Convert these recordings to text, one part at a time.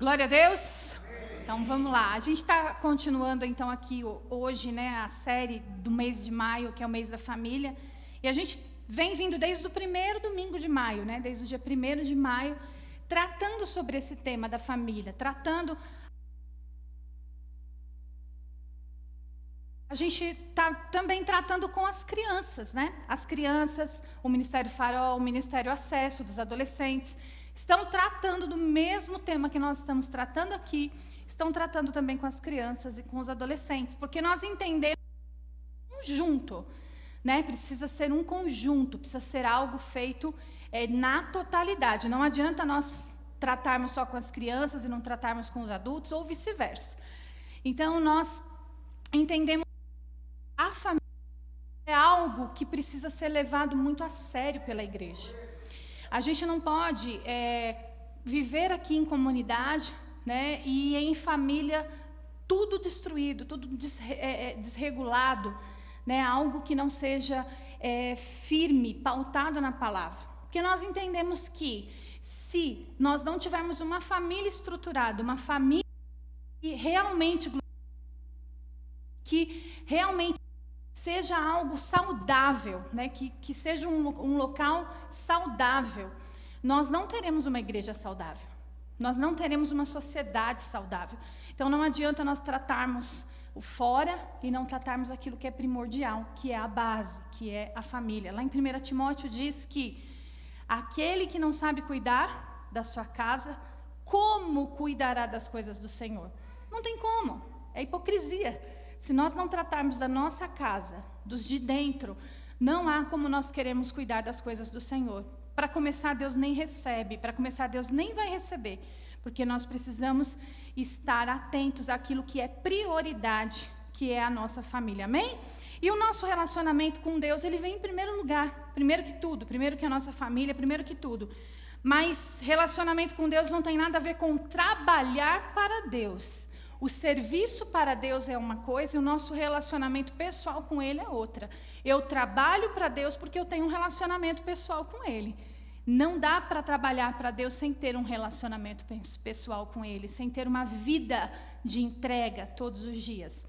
Glória a Deus. Então vamos lá. A gente está continuando então aqui hoje, né, a série do mês de maio, que é o mês da família. E a gente vem vindo desde o primeiro domingo de maio, né, desde o dia 1º de maio, tratando sobre esse tema da família, A gente está também tratando com as crianças, né? As crianças, o Ministério Farol, o Ministério Acesso dos adolescentes, estão tratando do mesmo tema que nós estamos tratando aqui, estão tratando também com as crianças e com os adolescentes, porque nós entendemos um conjunto, né? Precisa ser um conjunto, precisa ser algo feito na totalidade. Não adianta nós tratarmos só com as crianças e não tratarmos com os adultos, ou vice-versa. Então, nós entendemos que a família é algo que precisa ser levado muito a sério pela igreja. A gente não pode viver aqui em comunidade, né, e em família tudo destruído, tudo desregulado, né, algo que não seja firme, pautado na palavra. Porque nós entendemos que se nós não tivermos uma família estruturada, uma família que realmente seja algo saudável, né? que seja um local saudável, nós não teremos uma igreja saudável, nós não teremos uma sociedade saudável. Então não adianta nós tratarmos o fora e não tratarmos aquilo que é primordial, que é a base, que é a família. Lá em 1 Timóteo diz que aquele que não sabe cuidar da sua casa, como cuidará das coisas do Senhor? Não tem como, é hipocrisia. Se nós não tratarmos da nossa casa, dos de dentro, não há como nós queremos cuidar das coisas do Senhor. Para começar, Deus nem recebe, para começar, Deus nem vai receber, porque nós precisamos estar atentos àquilo que é prioridade, que é a nossa família, amém? E o nosso relacionamento com Deus, ele vem em primeiro lugar, primeiro que tudo, primeiro que a nossa família, primeiro que tudo. Mas relacionamento com Deus não tem nada a ver com trabalhar para Deus. O serviço para Deus é uma coisa e o nosso relacionamento pessoal com Ele é outra. Eu trabalho para Deus porque eu tenho um relacionamento pessoal com Ele. Não dá para trabalhar para Deus sem ter um relacionamento pessoal com Ele, sem ter uma vida de entrega todos os dias.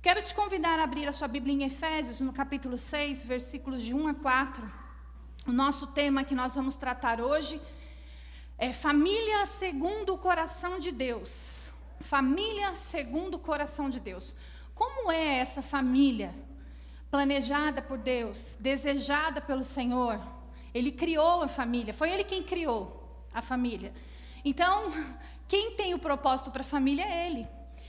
Quero te convidar a abrir a sua Bíblia em Efésios, no capítulo 6, versículos de 1 a 4. O nosso tema que nós vamos tratar hoje é família segundo o coração de Deus. Família segundo o coração de Deus. Como é essa família planejada por Deus, desejada pelo Senhor? Ele criou a família, foi Ele quem criou a família. Então, quem tem o propósito para a família é Ele.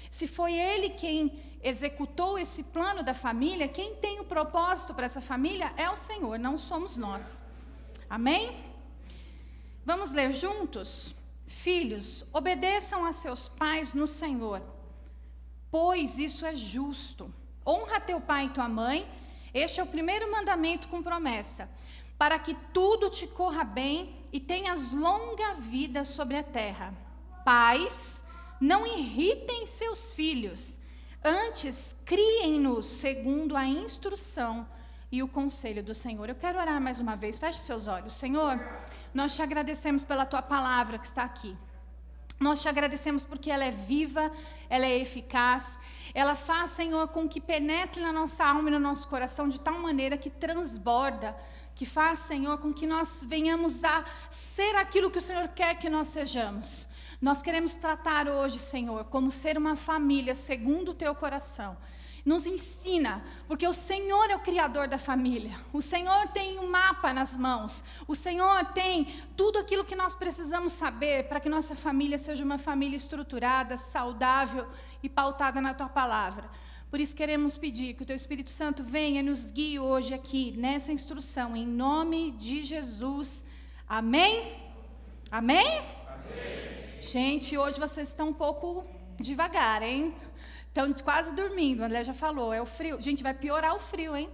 Se foi Ele quem executou esse plano da família, quem tem o propósito para essa família é o Senhor, não somos nós. Amém? Vamos ler juntos? Filhos, obedeçam a seus pais no Senhor, pois isso é justo. Honra teu pai e tua mãe, este é o primeiro mandamento com promessa, para que tudo te corra bem e tenhas longa vida sobre a terra. Pais, não irritem seus filhos, antes criem-nos segundo a instrução e o conselho do Senhor. Eu quero orar mais uma vez, feche seus olhos. Senhor, nós te agradecemos pela tua palavra que está aqui. Nós te agradecemos porque ela é viva, ela é eficaz. Ela faz, Senhor, com que penetre na nossa alma e no nosso coração de tal maneira que transborda, que faz, Senhor, com que nós venhamos a ser aquilo que o Senhor quer que nós sejamos. Nós queremos tratar hoje, Senhor, como ser uma família segundo o teu coração. Nos ensina, porque o Senhor é o criador da família. O Senhor tem um mapa nas mãos. O Senhor tem tudo aquilo que nós precisamos saber para que nossa família seja uma família estruturada, saudável e pautada na tua palavra. Por isso queremos pedir que o teu Espírito Santo venha e nos guie hoje aqui nessa instrução, em nome de Jesus. Amém? Amém? Amém. Gente, hoje vocês estão um pouco devagar, hein? Estão quase dormindo, o André já falou, é o frio. Gente, vai piorar o frio, hein?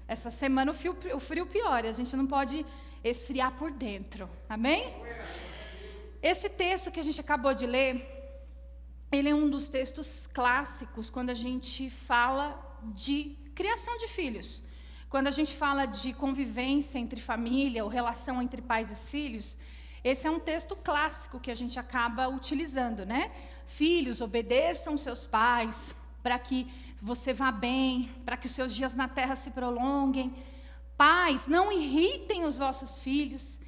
Essa semana o frio piora, a gente não pode esfriar por dentro, amém? Esse texto que a gente acabou de ler, ele é um dos textos clássicos quando a gente fala de criação de filhos. Quando a gente fala de convivência entre família ou relação entre pais e filhos, Esse é um texto clássico que a gente acaba utilizando, né? Filhos, obedeçam seus pais, para que você vá bem, para que os seus dias na terra se prolonguem. Pais, não irritem os vossos filhos.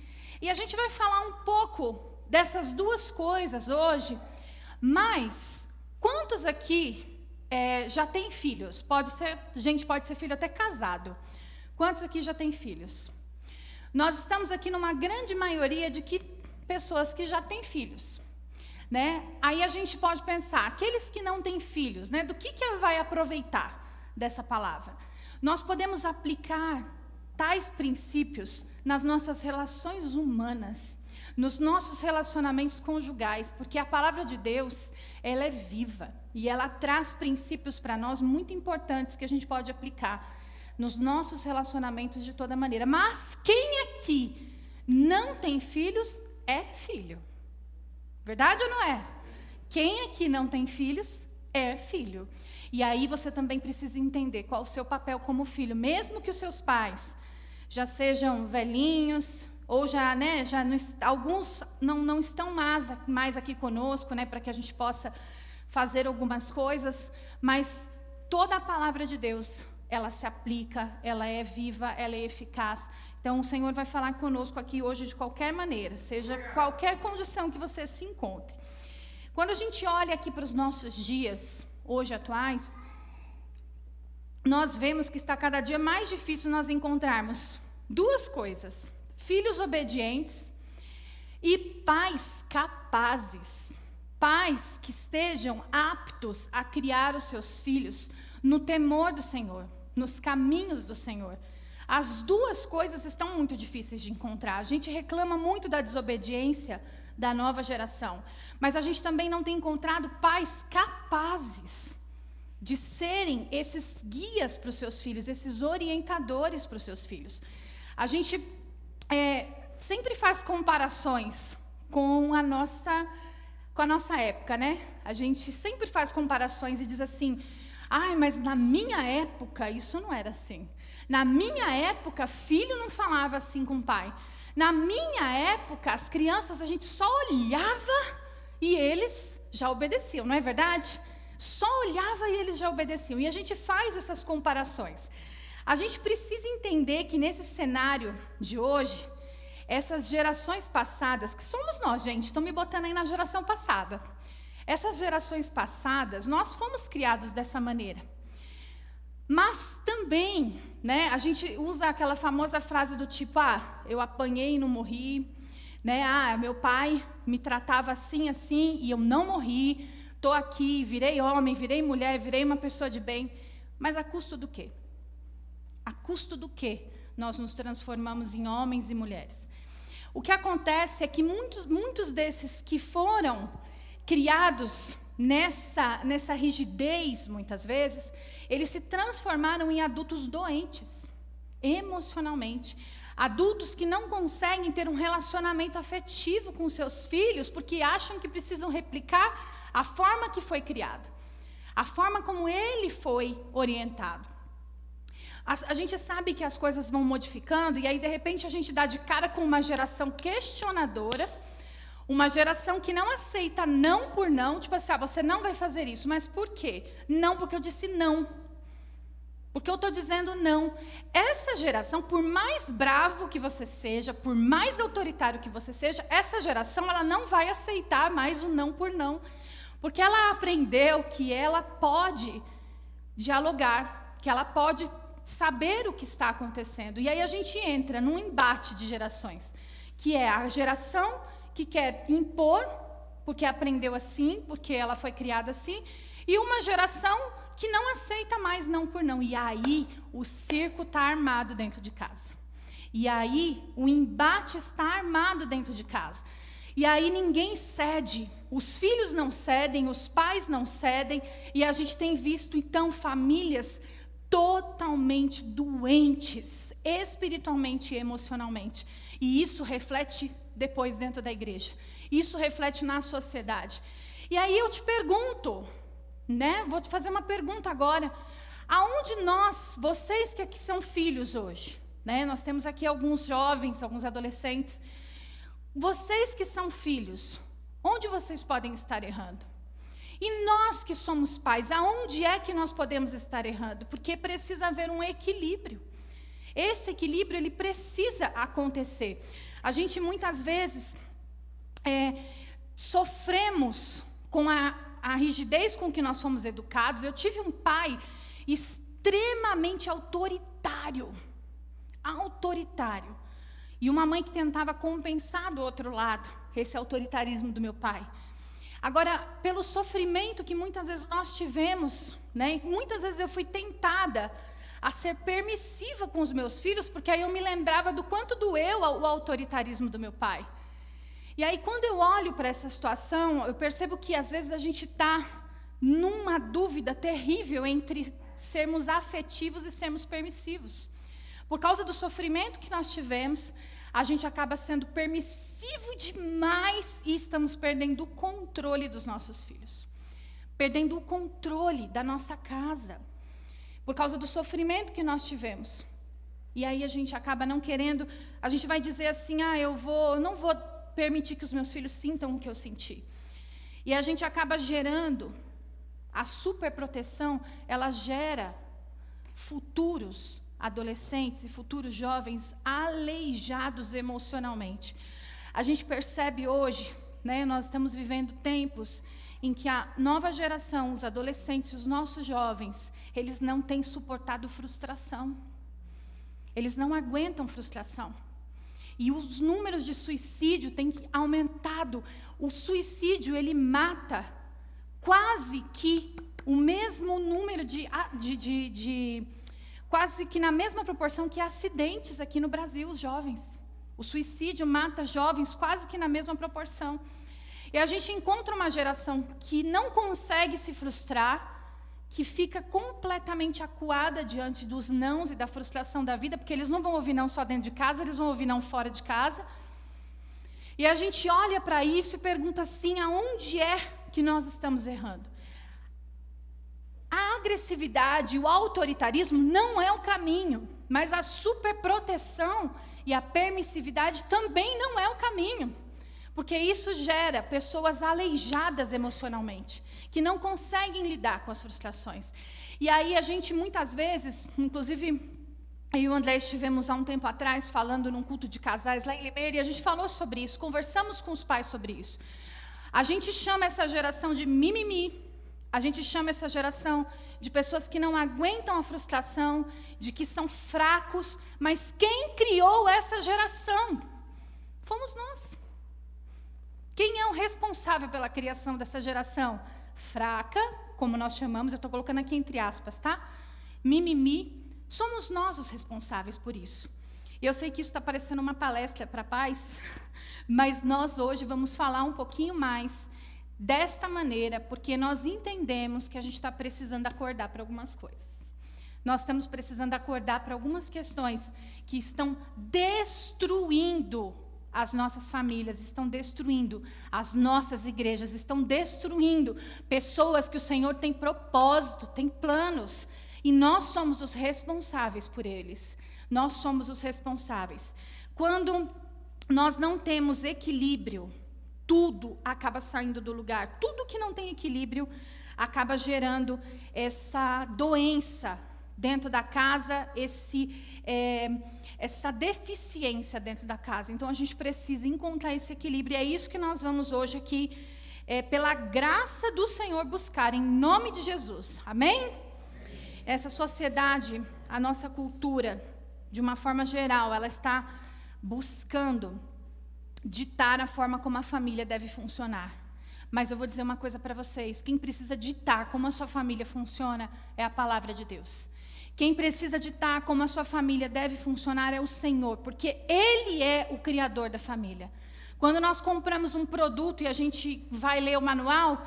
E a gente vai falar um pouco dessas duas coisas hoje, mas quantos aqui já têm filhos? Pode ser filho até casado. Quantos aqui já têm filhos? Nós estamos aqui numa grande maioria de pessoas que já têm filhos, né? Aí a gente pode pensar, aqueles que não têm filhos, né? Do que vai aproveitar dessa palavra? Nós podemos aplicar tais princípios nas nossas relações humanas, nos nossos relacionamentos conjugais, porque a palavra de Deus, ela é viva e ela traz princípios para nós muito importantes que a gente pode aplicar nos nossos relacionamentos de toda maneira. Mas quem aqui não tem filhos é filho. Verdade ou não é? Quem aqui não tem filhos é filho. E aí você também precisa entender qual o seu papel como filho, mesmo que os seus pais já sejam velhinhos, ou já, né, alguns não estão mais aqui conosco, né, para que a gente possa fazer algumas coisas, mas toda a palavra de Deus, ela se aplica, ela é viva, ela é eficaz. Então, o Senhor vai falar conosco aqui hoje de qualquer maneira, seja qualquer condição que você se encontre. Quando a gente olha aqui para os nossos dias, hoje atuais, nós vemos que está cada dia mais difícil nós encontrarmos duas coisas: filhos obedientes e pais capazes, pais que estejam aptos a criar os seus filhos no temor do Senhor, nos caminhos do Senhor. As duas coisas estão muito difíceis de encontrar. A gente reclama muito da desobediência da nova geração, mas a gente também não tem encontrado pais capazes de serem esses guias para os seus filhos, esses orientadores para os seus filhos. A gente sempre faz comparações com a nossa época, né? A gente sempre faz comparações e diz assim: ai, mas na minha época isso não era assim. Na minha época, filho não falava assim com o pai. Na minha época, as crianças, a gente só olhava e eles já obedeciam, não é verdade? Só olhava e eles já obedeciam. E a gente faz essas comparações. A gente precisa entender que nesse cenário de hoje, essas gerações passadas, que somos nós, gente, estou me botando aí na geração passada. Essas gerações passadas, nós fomos criados dessa maneira. Mas também, né, a gente usa aquela famosa frase do tipo: eu apanhei e não morri, né? Meu pai me tratava assim, assim, e eu não morri. Estou aqui, virei homem, virei mulher, virei uma pessoa de bem. Mas a custo do quê? A custo do quê nós nos transformamos em homens e mulheres? O que acontece é que muitos desses que foram criados nessa rigidez, muitas vezes, eles se transformaram em adultos doentes, emocionalmente. Adultos que não conseguem ter um relacionamento afetivo com seus filhos, porque acham que precisam replicar a forma que foi criado, a forma como ele foi orientado. A gente sabe que as coisas vão modificando, e aí, de repente, a gente dá de cara com uma geração questionadora, uma geração que não aceita não por não, tipo assim: você não vai fazer isso, mas por quê? Não, porque eu disse não. Porque eu estou dizendo não. Essa geração, por mais bravo que você seja, por mais autoritário que você seja, essa geração, ela não vai aceitar mais o não por não. Porque ela aprendeu que ela pode dialogar, que ela pode saber o que está acontecendo. E aí a gente entra num embate de gerações, que é a geração que quer impor, porque aprendeu assim, porque ela foi criada assim, e uma geração que não aceita mais não por não. E aí o circo está armado dentro de casa. E aí o embate está armado dentro de casa. E aí ninguém cede, os filhos não cedem, os pais não cedem, e a gente tem visto, então, famílias totalmente doentes, espiritualmente e emocionalmente. E isso reflete depois dentro da igreja. Isso reflete na sociedade. E aí eu te pergunto, né? Vou te fazer uma pergunta agora. Aonde vocês que aqui são filhos hoje, né? Nós temos aqui alguns jovens, alguns adolescentes. vocês que são filhos, onde vocês podem estar errando? E nós que somos pais, aonde é que nós podemos estar errando? Porque precisa haver um equilíbrio. Esse equilíbrio, ele precisa acontecer. A gente muitas vezes sofremos com a rigidez com que nós fomos educados. Eu tive um pai extremamente autoritário. E uma mãe que tentava compensar do outro lado esse autoritarismo do meu pai. Agora, pelo sofrimento que muitas vezes nós tivemos, né? Muitas vezes eu fui tentada a ser permissiva com os meus filhos, porque aí eu me lembrava do quanto doeu o autoritarismo do meu pai. E aí, quando eu olho para essa situação, eu percebo que às vezes a gente está numa dúvida terrível entre sermos afetivos e sermos permissivos. Por causa do sofrimento que nós tivemos, a gente acaba sendo permissivo demais e estamos perdendo o controle dos nossos filhos. Perdendo o controle da nossa casa. Por causa do sofrimento que nós tivemos. E aí a gente acaba não querendo, a gente vai dizer assim, não vou permitir que os meus filhos sintam o que eu senti. E a gente acaba gerando, a superproteção, ela gera futuros adolescentes e futuros jovens aleijados emocionalmente. A gente percebe hoje, né, nós estamos vivendo tempos em que a nova geração, os adolescentes, os nossos jovens, eles não têm suportado frustração. Eles não aguentam frustração. E os números de suicídio têm aumentado. O suicídio, ele mata quase que o mesmo número quase que na mesma proporção que acidentes aqui no Brasil, os jovens. O suicídio mata jovens quase que na mesma proporção. E a gente encontra uma geração que não consegue se frustrar, que fica completamente acuada diante dos nãos e da frustração da vida, porque eles não vão ouvir não só dentro de casa, eles vão ouvir não fora de casa. E a gente olha para isso e pergunta assim, aonde é que nós estamos errando? A agressividade, o autoritarismo não é o caminho, mas a superproteção e a permissividade também não é o caminho, porque isso gera pessoas aleijadas emocionalmente, que não conseguem lidar com as frustrações. E aí a gente muitas vezes, inclusive eu e o André estivemos há um tempo atrás falando num culto de casais lá em Limeira, e a gente falou sobre isso, conversamos com os pais sobre isso. A gente chama essa geração de mimimi, a gente chama essa geração de pessoas que não aguentam a frustração, de que são fracos, mas quem criou essa geração? Fomos nós. Quem é o responsável pela criação dessa geração? Fraca, como nós chamamos, eu estou colocando aqui entre aspas, tá? Mimimi, somos nós os responsáveis por isso. E eu sei que isso está parecendo uma palestra para pais, mas nós hoje vamos falar um pouquinho mais desta maneira, porque nós entendemos que a gente está precisando acordar para algumas coisas. Nós estamos precisando acordar para algumas questões que estão destruindo as nossas famílias, estão destruindo as nossas igrejas, estão destruindo pessoas que o Senhor tem propósito, tem planos, e nós somos os responsáveis por eles. Nós somos os responsáveis. Quando nós não temos equilíbrio, tudo acaba saindo do lugar. Tudo que não tem equilíbrio acaba gerando essa doença dentro da casa, essa deficiência dentro da casa. Então, a gente precisa encontrar esse equilíbrio. E é isso que nós vamos hoje aqui, pela graça do Senhor, buscar, em nome de Jesus. Amém? Essa sociedade, a nossa cultura, de uma forma geral, ela está buscando ditar a forma como a família deve funcionar. Mas eu vou dizer uma coisa para vocês, quem precisa ditar como a sua família funciona é a palavra de Deus. Quem precisa ditar como a sua família deve funcionar é o Senhor, porque Ele é o criador da família. Quando nós compramos um produto e a gente vai ler o manual,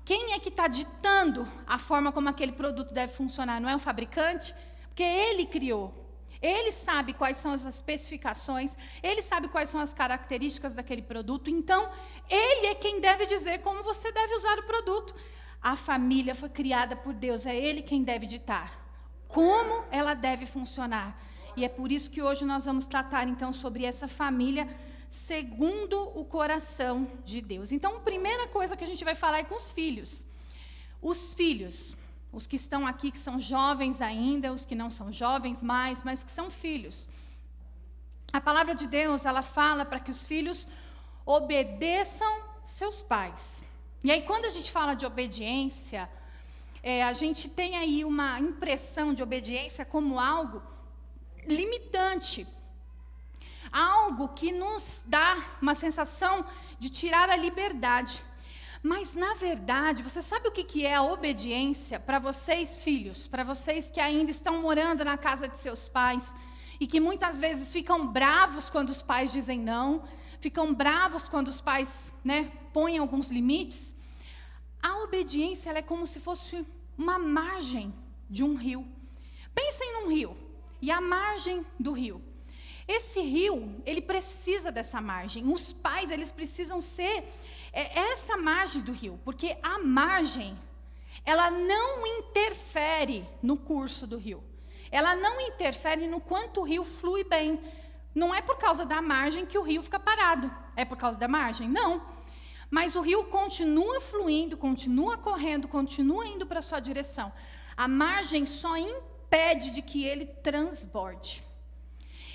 quem é que está ditando a forma como aquele produto deve funcionar? Não é o fabricante? Porque Ele criou. Ele sabe quais são as especificações, Ele sabe quais são as características daquele produto, então Ele é quem deve dizer como você deve usar o produto. A família foi criada por Deus, é Ele quem deve ditar como ela deve funcionar. E é por isso que hoje nós vamos tratar então sobre essa família segundo o coração de Deus. Então, a primeira coisa que a gente vai falar é com os filhos. Os filhos, os que estão aqui, que são jovens ainda, os que não são jovens mais, mas que são filhos. A palavra de Deus, ela fala para que os filhos obedeçam seus pais. E aí, quando a gente fala de obediência, a gente tem aí uma impressão de obediência como algo limitante. Algo que nos dá uma sensação de tirar a liberdade. Mas, na verdade, você sabe o que é a obediência para vocês, filhos? Para vocês que ainda estão morando na casa de seus pais e que muitas vezes ficam bravos quando os pais dizem não, ficam bravos quando os pais, põem alguns limites. A obediência, ela é como se fosse uma margem de um rio. Pensem num rio e a margem do rio. Esse rio, ele precisa dessa margem. Os pais, eles precisam ser essa margem do rio, porque a margem, ela não interfere no curso do rio. Ela não interfere no quanto o rio flui bem. Não é por causa da margem que o rio fica parado. É por causa da margem? Não. Mas o rio continua fluindo, continua correndo, continua indo para a sua direção. A margem só impede de que ele transborde.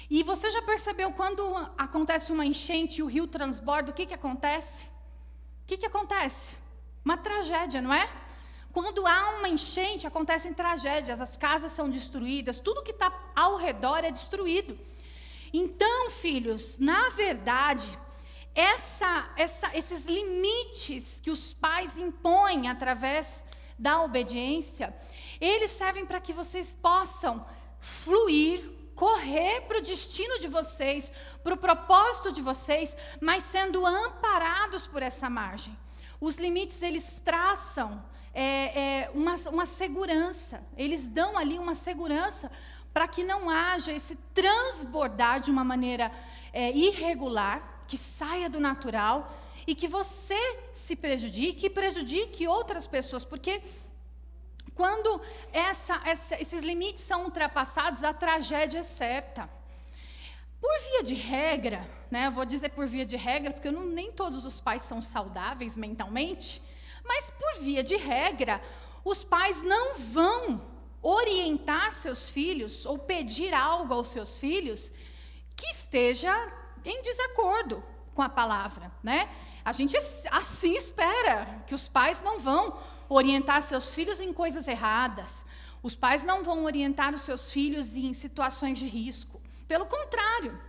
E você já percebeu quando acontece uma enchente e o rio transborda, o que acontece? O que acontece? Uma tragédia, não é? Quando há uma enchente, acontecem tragédias, as casas são destruídas, tudo que está ao redor é destruído. Então, filhos, na verdade, esses limites que os pais impõem através da obediência, eles servem para que vocês possam fluir, correr para o destino de vocês, para o propósito de vocês, mas sendo amparados por essa margem. Os limites, eles traçam uma segurança, eles dão ali uma segurança para que não haja esse transbordar de uma maneira irregular, que saia do natural e que você se prejudique e prejudique outras pessoas, porque quando esses limites são ultrapassados, a tragédia é certa. Por via de regra, eu vou dizer por via de regra, porque nem todos os pais são saudáveis mentalmente, mas por via de regra, os pais não vão orientar seus filhos ou pedir algo aos seus filhos que esteja em desacordo com a palavra, A gente assim espera que os pais não vão orientar seus filhos em coisas erradas. Os pais não vão orientar os seus filhos em situações de risco. Pelo contrário,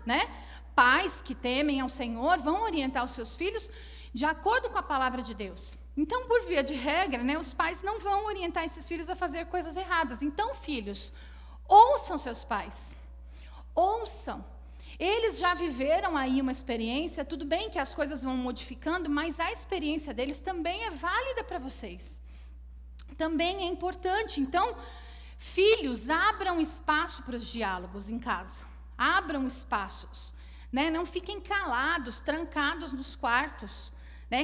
Pais que temem ao Senhor vão orientar os seus filhos de acordo com a palavra de Deus. Então, por via de regra, os pais não vão orientar esses filhos a fazer coisas erradas. Então, filhos, ouçam seus pais. Ouçam. Eles já viveram aí uma experiência, tudo bem que as coisas vão modificando, mas a experiência deles também é válida para vocês. Também é importante. Então, filhos, abram espaço para os diálogos em casa. Abram espaços. Não fiquem calados, trancados nos quartos,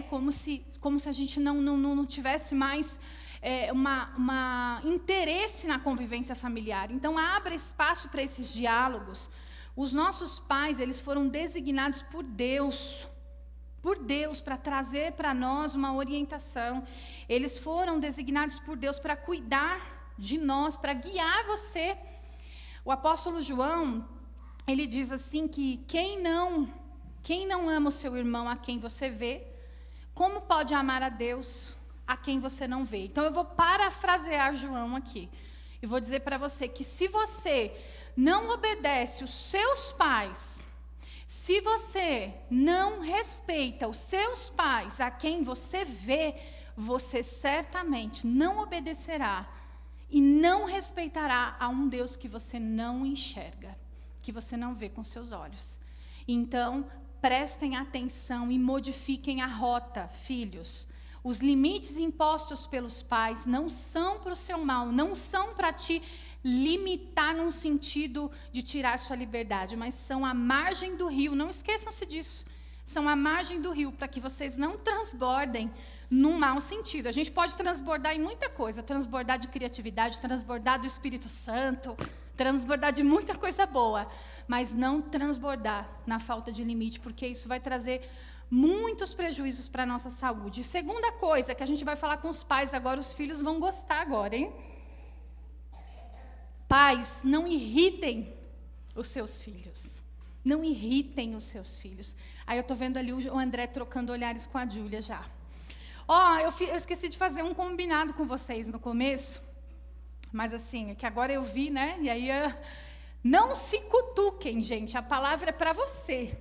como se a gente não tivesse mais interesse na convivência familiar. Então, abra espaço para esses diálogos. Os nossos pais, eles foram designados por Deus, para trazer para nós uma orientação. Eles foram designados por Deus para cuidar de nós, para guiar você. O apóstolo João, ele diz assim que quem não ama o seu irmão a quem você vê, como pode amar a Deus a quem você não vê? Então eu vou parafrasear João aqui. E vou dizer para você que se você não obedece os seus pais, se você não respeita os seus pais a quem você vê, você certamente não obedecerá e não respeitará a um Deus que você não enxerga, que você não vê com seus olhos. Então, prestem atenção e modifiquem a rota, filhos. Os limites impostos pelos pais não são para o seu mal, não são para te limitar num sentido de tirar sua liberdade, mas são a margem do rio, não esqueçam-se disso. São a margem do rio, para que vocês não transbordem num mau sentido. A gente pode transbordar em muita coisa, transbordar de criatividade, transbordar do Espírito Santo, transbordar de muita coisa boa, mas não transbordar na falta de limite, porque isso vai trazer muitos prejuízos para a nossa saúde. Segunda coisa que a gente vai falar com os pais agora, os filhos vão gostar agora, hein? Pais, não irritem os seus filhos. Não irritem os seus filhos. Aí eu estou vendo ali o André trocando olhares com a Júlia já. Eu esqueci de fazer um combinado com vocês no começo, mas assim, é que agora eu vi, né? E aí, não se cutuquem, gente, a palavra é para você.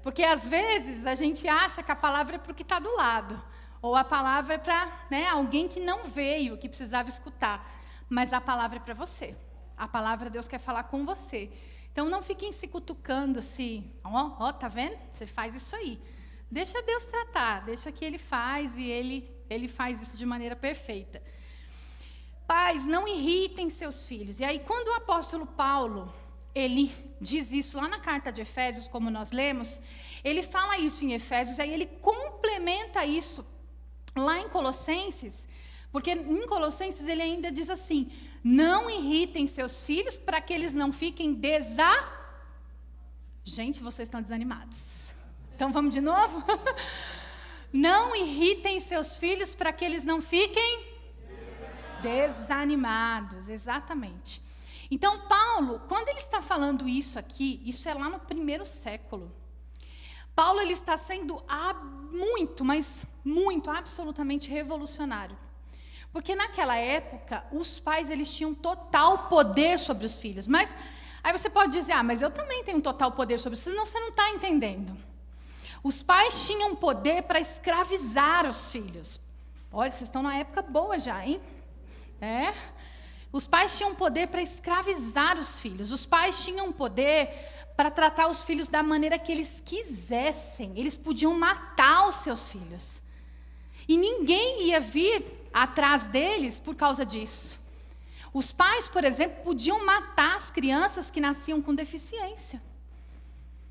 Porque às vezes a gente acha que a palavra é para o que está do lado, ou a palavra é para, né, alguém que não veio, que precisava escutar. Mas a palavra é para você. A palavra Deus quer falar com você. Então não fiquem se cutucando assim, tá vendo? Você faz isso aí. Deixa Deus tratar, deixa que Ele faz e Ele faz isso de maneira perfeita. Pais, não irritem seus filhos. E aí quando o apóstolo Paulo, ele diz isso lá na carta de Efésios, como nós lemos, ele fala isso em Efésios, aí ele complementa isso lá em Colossenses, porque em Colossenses ele ainda diz assim: não irritem seus filhos para que eles não fiquem Gente, vocês estão desanimados. Então vamos de novo? Não irritem seus filhos para que eles não fiquem desanimados, exatamente. Então Paulo, quando ele está falando isso aqui, isso é lá no 1º século. Paulo ele está sendo muito, mas muito, absolutamente revolucionário. Porque naquela época, os pais eles tinham total poder sobre os filhos. Mas aí você pode dizer, mas eu também tenho total poder sobre os filhos. Não, você não está entendendo. Os pais tinham poder para escravizar os filhos. Olha, vocês estão na época boa já, hein? Os pais tinham poder para escravizar os filhos. Os pais tinham poder para tratar os filhos da maneira que eles quisessem. Eles podiam matar os seus filhos. E ninguém ia vir atrás deles por causa disso. Os pais, por exemplo, podiam matar as crianças que nasciam com deficiência.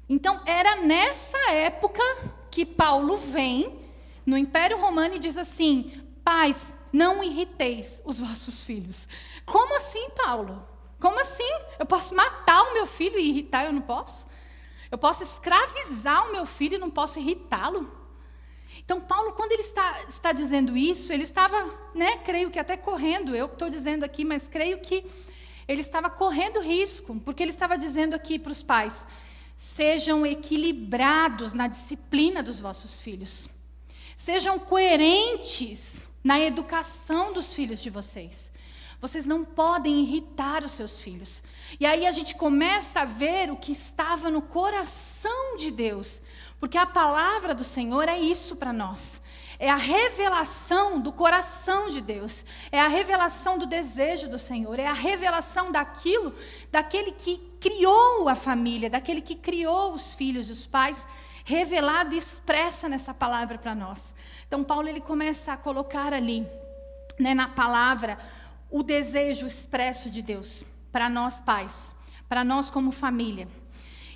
Então, era nessa época que Paulo vem no Império Romano e diz assim: pais, não irriteis os vossos filhos. Como assim, Paulo? Como assim? Eu posso matar o meu filho e irritar? Eu não posso? Eu posso escravizar o meu filho e não posso irritá-lo? Então, Paulo, quando ele está dizendo isso, ele estava, creio que até correndo, eu estou dizendo aqui, mas creio que ele estava correndo risco, porque ele estava dizendo aqui para os pais: sejam equilibrados na disciplina dos vossos filhos, sejam coerentes na educação dos filhos de vocês. Vocês não podem irritar os seus filhos. E aí a gente começa a ver o que estava no coração de Deus. Porque a palavra do Senhor é isso para nós. É a revelação do coração de Deus. É a revelação do desejo do Senhor. É a revelação daquele que criou a família, daquele que criou os filhos e os pais, revelado e expressa nessa palavra para nós. Então Paulo ele começa a colocar ali, na palavra, o desejo expresso de Deus para nós pais, para nós como família.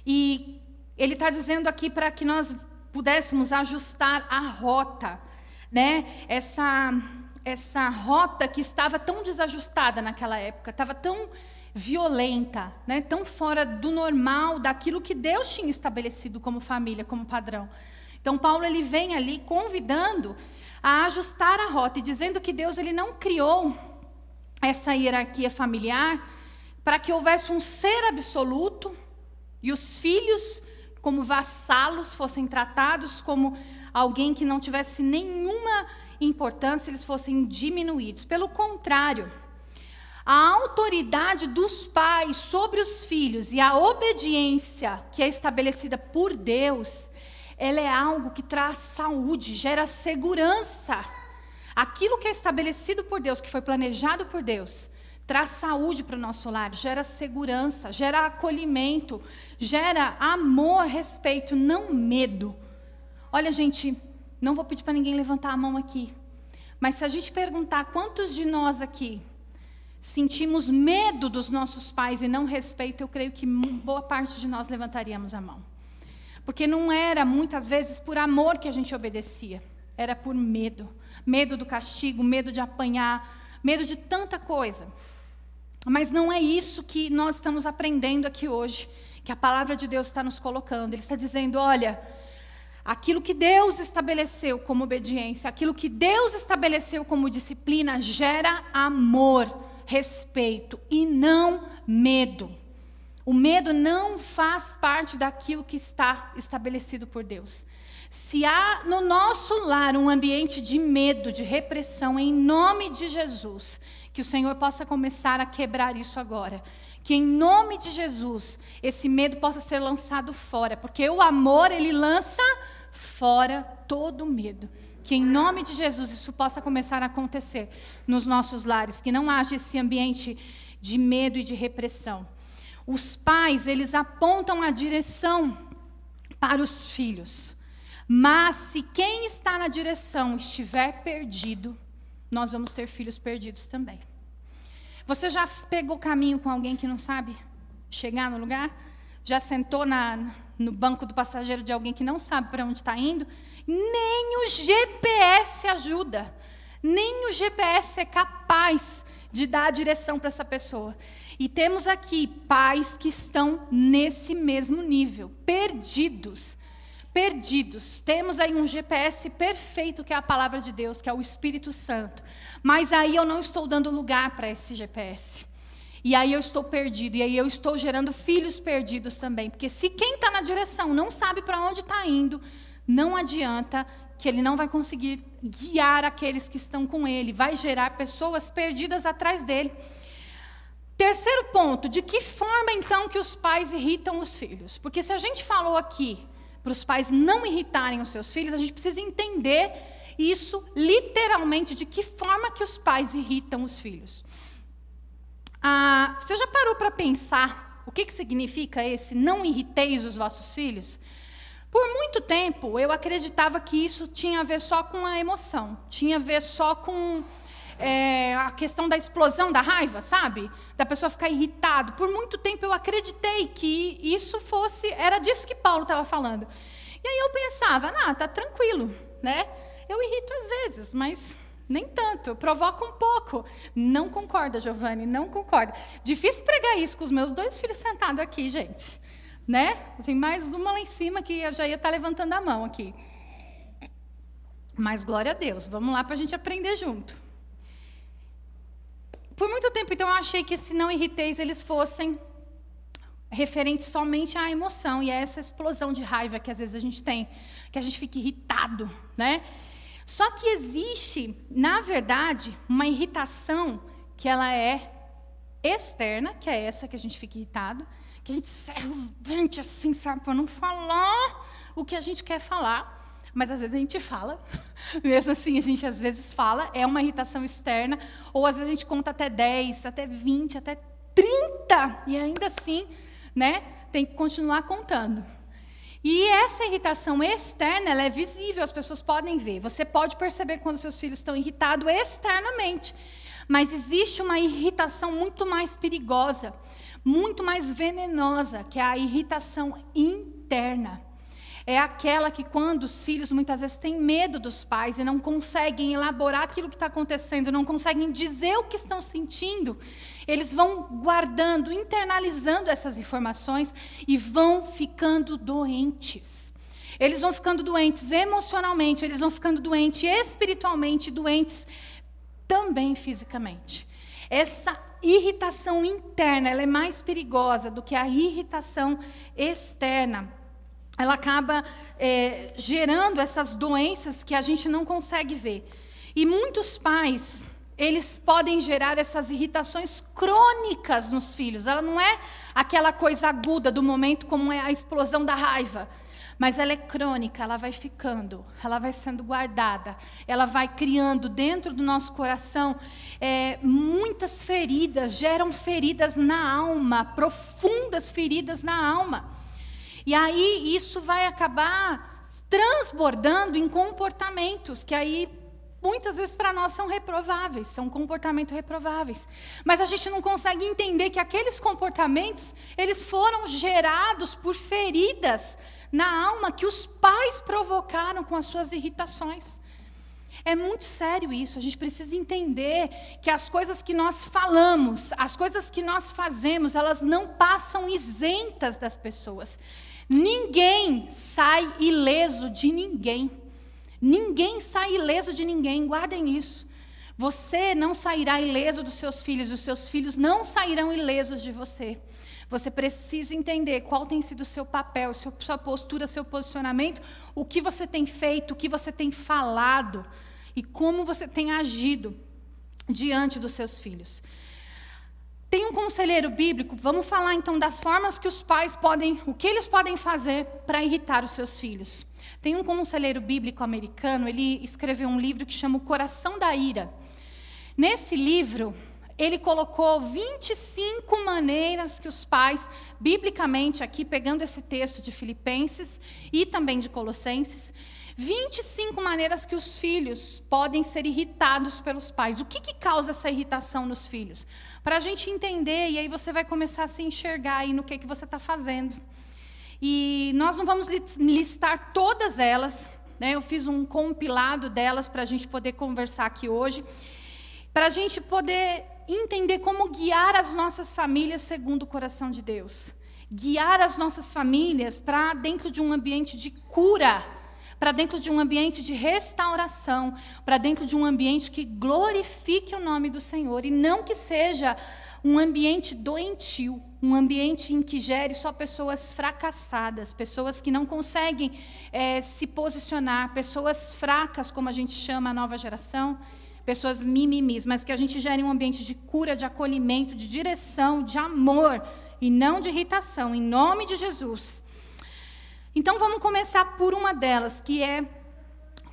E ele está dizendo aqui para que nós pudéssemos ajustar a rota, Essa rota que estava tão desajustada naquela época, estava tão violenta, tão fora do normal, daquilo que Deus tinha estabelecido como família, como padrão. Então Paulo ele vem ali convidando a ajustar a rota e dizendo que Deus ele não criou essa hierarquia familiar para que houvesse um ser absoluto e os filhos como vassalos fossem tratados como alguém que não tivesse nenhuma importância, eles fossem diminuídos. Pelo contrário, a autoridade dos pais sobre os filhos e a obediência que é estabelecida por Deus, ela é algo que traz saúde, gera segurança. Aquilo que é estabelecido por Deus, que foi planejado por Deus, traz saúde para o nosso lar, gera segurança, gera acolhimento, gera amor, respeito, não medo. Olha, gente, não vou pedir para ninguém levantar a mão aqui, mas se a gente perguntar quantos de nós aqui sentimos medo dos nossos pais e não respeito, eu creio que boa parte de nós levantaríamos a mão. Porque não era, muitas vezes, por amor que a gente obedecia, era por medo. Medo do castigo, medo de apanhar, medo de tanta coisa. Mas não é isso que nós estamos aprendendo aqui hoje, que a palavra de Deus está nos colocando. Ele está dizendo, olha, aquilo que Deus estabeleceu como obediência, aquilo que Deus estabeleceu como disciplina, gera amor, respeito e não medo. O medo não faz parte daquilo que está estabelecido por Deus. Se há no nosso lar um ambiente de medo, de repressão, em nome de Jesus, que o Senhor possa começar a quebrar isso agora. Que em nome de Jesus, esse medo possa ser lançado fora. Porque o amor, ele lança fora todo medo. Que em nome de Jesus isso possa começar a acontecer nos nossos lares. Que não haja esse ambiente de medo e de repressão. Os pais, eles apontam a direção para os filhos. Mas se quem está na direção estiver perdido, nós vamos ter filhos perdidos também. Você já pegou caminho com alguém que não sabe chegar no lugar? Já sentou no banco do passageiro de alguém que não sabe para onde está indo? Nem o GPS ajuda. Nem o GPS é capaz de dar a direção para essa pessoa. E temos aqui pais que estão nesse mesmo nível, perdidos. Temos aí um GPS perfeito, que é a palavra de Deus, que é o Espírito Santo. Mas aí eu não estou dando lugar para esse GPS. E aí eu estou perdido, e aí eu estou gerando filhos perdidos também. Porque se quem está na direção não sabe para onde está indo, não adianta, que ele não vai conseguir guiar aqueles que estão com ele. Vai gerar pessoas perdidas atrás dele. Terceiro ponto, de que forma então que os pais irritam os filhos? Porque se a gente falou aqui para os pais não irritarem os seus filhos, a gente precisa entender isso literalmente, de que forma que os pais irritam os filhos. Você já parou para pensar o que significa esse não irriteis os vossos filhos? Por muito tempo eu acreditava que isso tinha a ver só com a emoção, tinha a ver só com a questão da explosão da raiva, sabe? Da pessoa ficar irritado. Por muito tempo eu acreditei que isso era disso que Paulo estava falando. E aí eu pensava, tá tranquilo, né? Eu irrito às vezes, mas nem tanto, eu provoco um pouco. Não concorda, Giovanni, não concorda. Difícil pregar isso com os meus 2 filhos sentados aqui, gente. Né? Tem mais uma lá em cima que eu já ia estar levantando a mão aqui. Mas glória a Deus, vamos lá para a gente aprender junto. Por muito tempo, então, eu achei que esse não irriteis, eles fossem referentes somente à emoção e a essa explosão de raiva que às vezes a gente tem, que a gente fica irritado, né? Só que existe, na verdade, uma irritação que ela é externa, que é essa que a gente fica irritado, que a gente cerra os dentes assim, sabe, para não falar o que a gente quer falar. Mas às vezes a gente fala, mesmo assim a gente às vezes fala, é uma irritação externa, ou às vezes a gente conta até 10, até 20, até 30, e ainda assim, né, tem que continuar contando. E essa irritação externa, ela é visível, as pessoas podem ver. Você pode perceber quando seus filhos estão irritados externamente, mas existe uma irritação muito mais perigosa, muito mais venenosa, que é a irritação interna. É aquela que quando os filhos muitas vezes têm medo dos pais e não conseguem elaborar aquilo que está acontecendo, não conseguem dizer o que estão sentindo, eles vão guardando, internalizando essas informações e vão ficando doentes. Eles vão ficando doentes emocionalmente, eles vão ficando doentes espiritualmente, doentes também fisicamente. Essa irritação interna, ela é mais perigosa do que a irritação externa. Ela acaba gerando essas doenças que a gente não consegue ver. E muitos pais, eles podem gerar essas irritações crônicas nos filhos. Ela não é aquela coisa aguda do momento, como é a explosão da raiva. Mas ela é crônica, ela vai ficando, ela vai sendo guardada. Ela vai criando dentro do nosso coração muitas feridas, geram feridas na alma, profundas feridas na alma. E aí isso vai acabar transbordando em comportamentos que aí muitas vezes para nós são reprováveis, são comportamentos reprováveis. Mas a gente não consegue entender que aqueles comportamentos, eles foram gerados por feridas na alma que os pais provocaram com as suas irritações. É muito sério isso. A gente precisa entender que as coisas que nós falamos, as coisas que nós fazemos, elas não passam isentas das pessoas. Ninguém sai ileso de ninguém. Ninguém sai ileso de ninguém. Guardem isso. Você não sairá ileso dos seus filhos, os seus filhos não sairão ilesos de você. Você precisa entender qual tem sido o seu papel, sua postura, seu posicionamento, o que você tem feito, o que você tem falado e como você tem agido diante dos seus filhos. Tem um conselheiro bíblico, vamos falar então das formas que os pais podem, o que eles podem fazer para irritar os seus filhos. Tem um conselheiro bíblico americano, ele escreveu um livro que chama O Coração da Ira. Nesse livro, ele colocou 25 maneiras que os pais, biblicamente aqui, pegando esse texto de Filipenses e também de Colossenses, 25 maneiras que os filhos podem ser irritados pelos pais. O que causa essa irritação nos filhos? Para a gente entender, e aí você vai começar a se enxergar aí no que você está fazendo. E nós não vamos listar todas elas, né? Eu fiz um compilado delas para a gente poder conversar aqui hoje, para a gente poder entender como guiar as nossas famílias segundo o coração de Deus. Guiar as nossas famílias para dentro de um ambiente de cura, para dentro de um ambiente de restauração, para dentro de um ambiente que glorifique o nome do Senhor, e não que seja um ambiente doentio, um ambiente em que gere só pessoas fracassadas, pessoas que não conseguem se posicionar, pessoas fracas, como a gente chama a nova geração, pessoas mimimis, mas que a gente gere um ambiente de cura, de acolhimento, de direção, de amor, e não de irritação, em nome de Jesus. Então vamos começar por uma delas, que é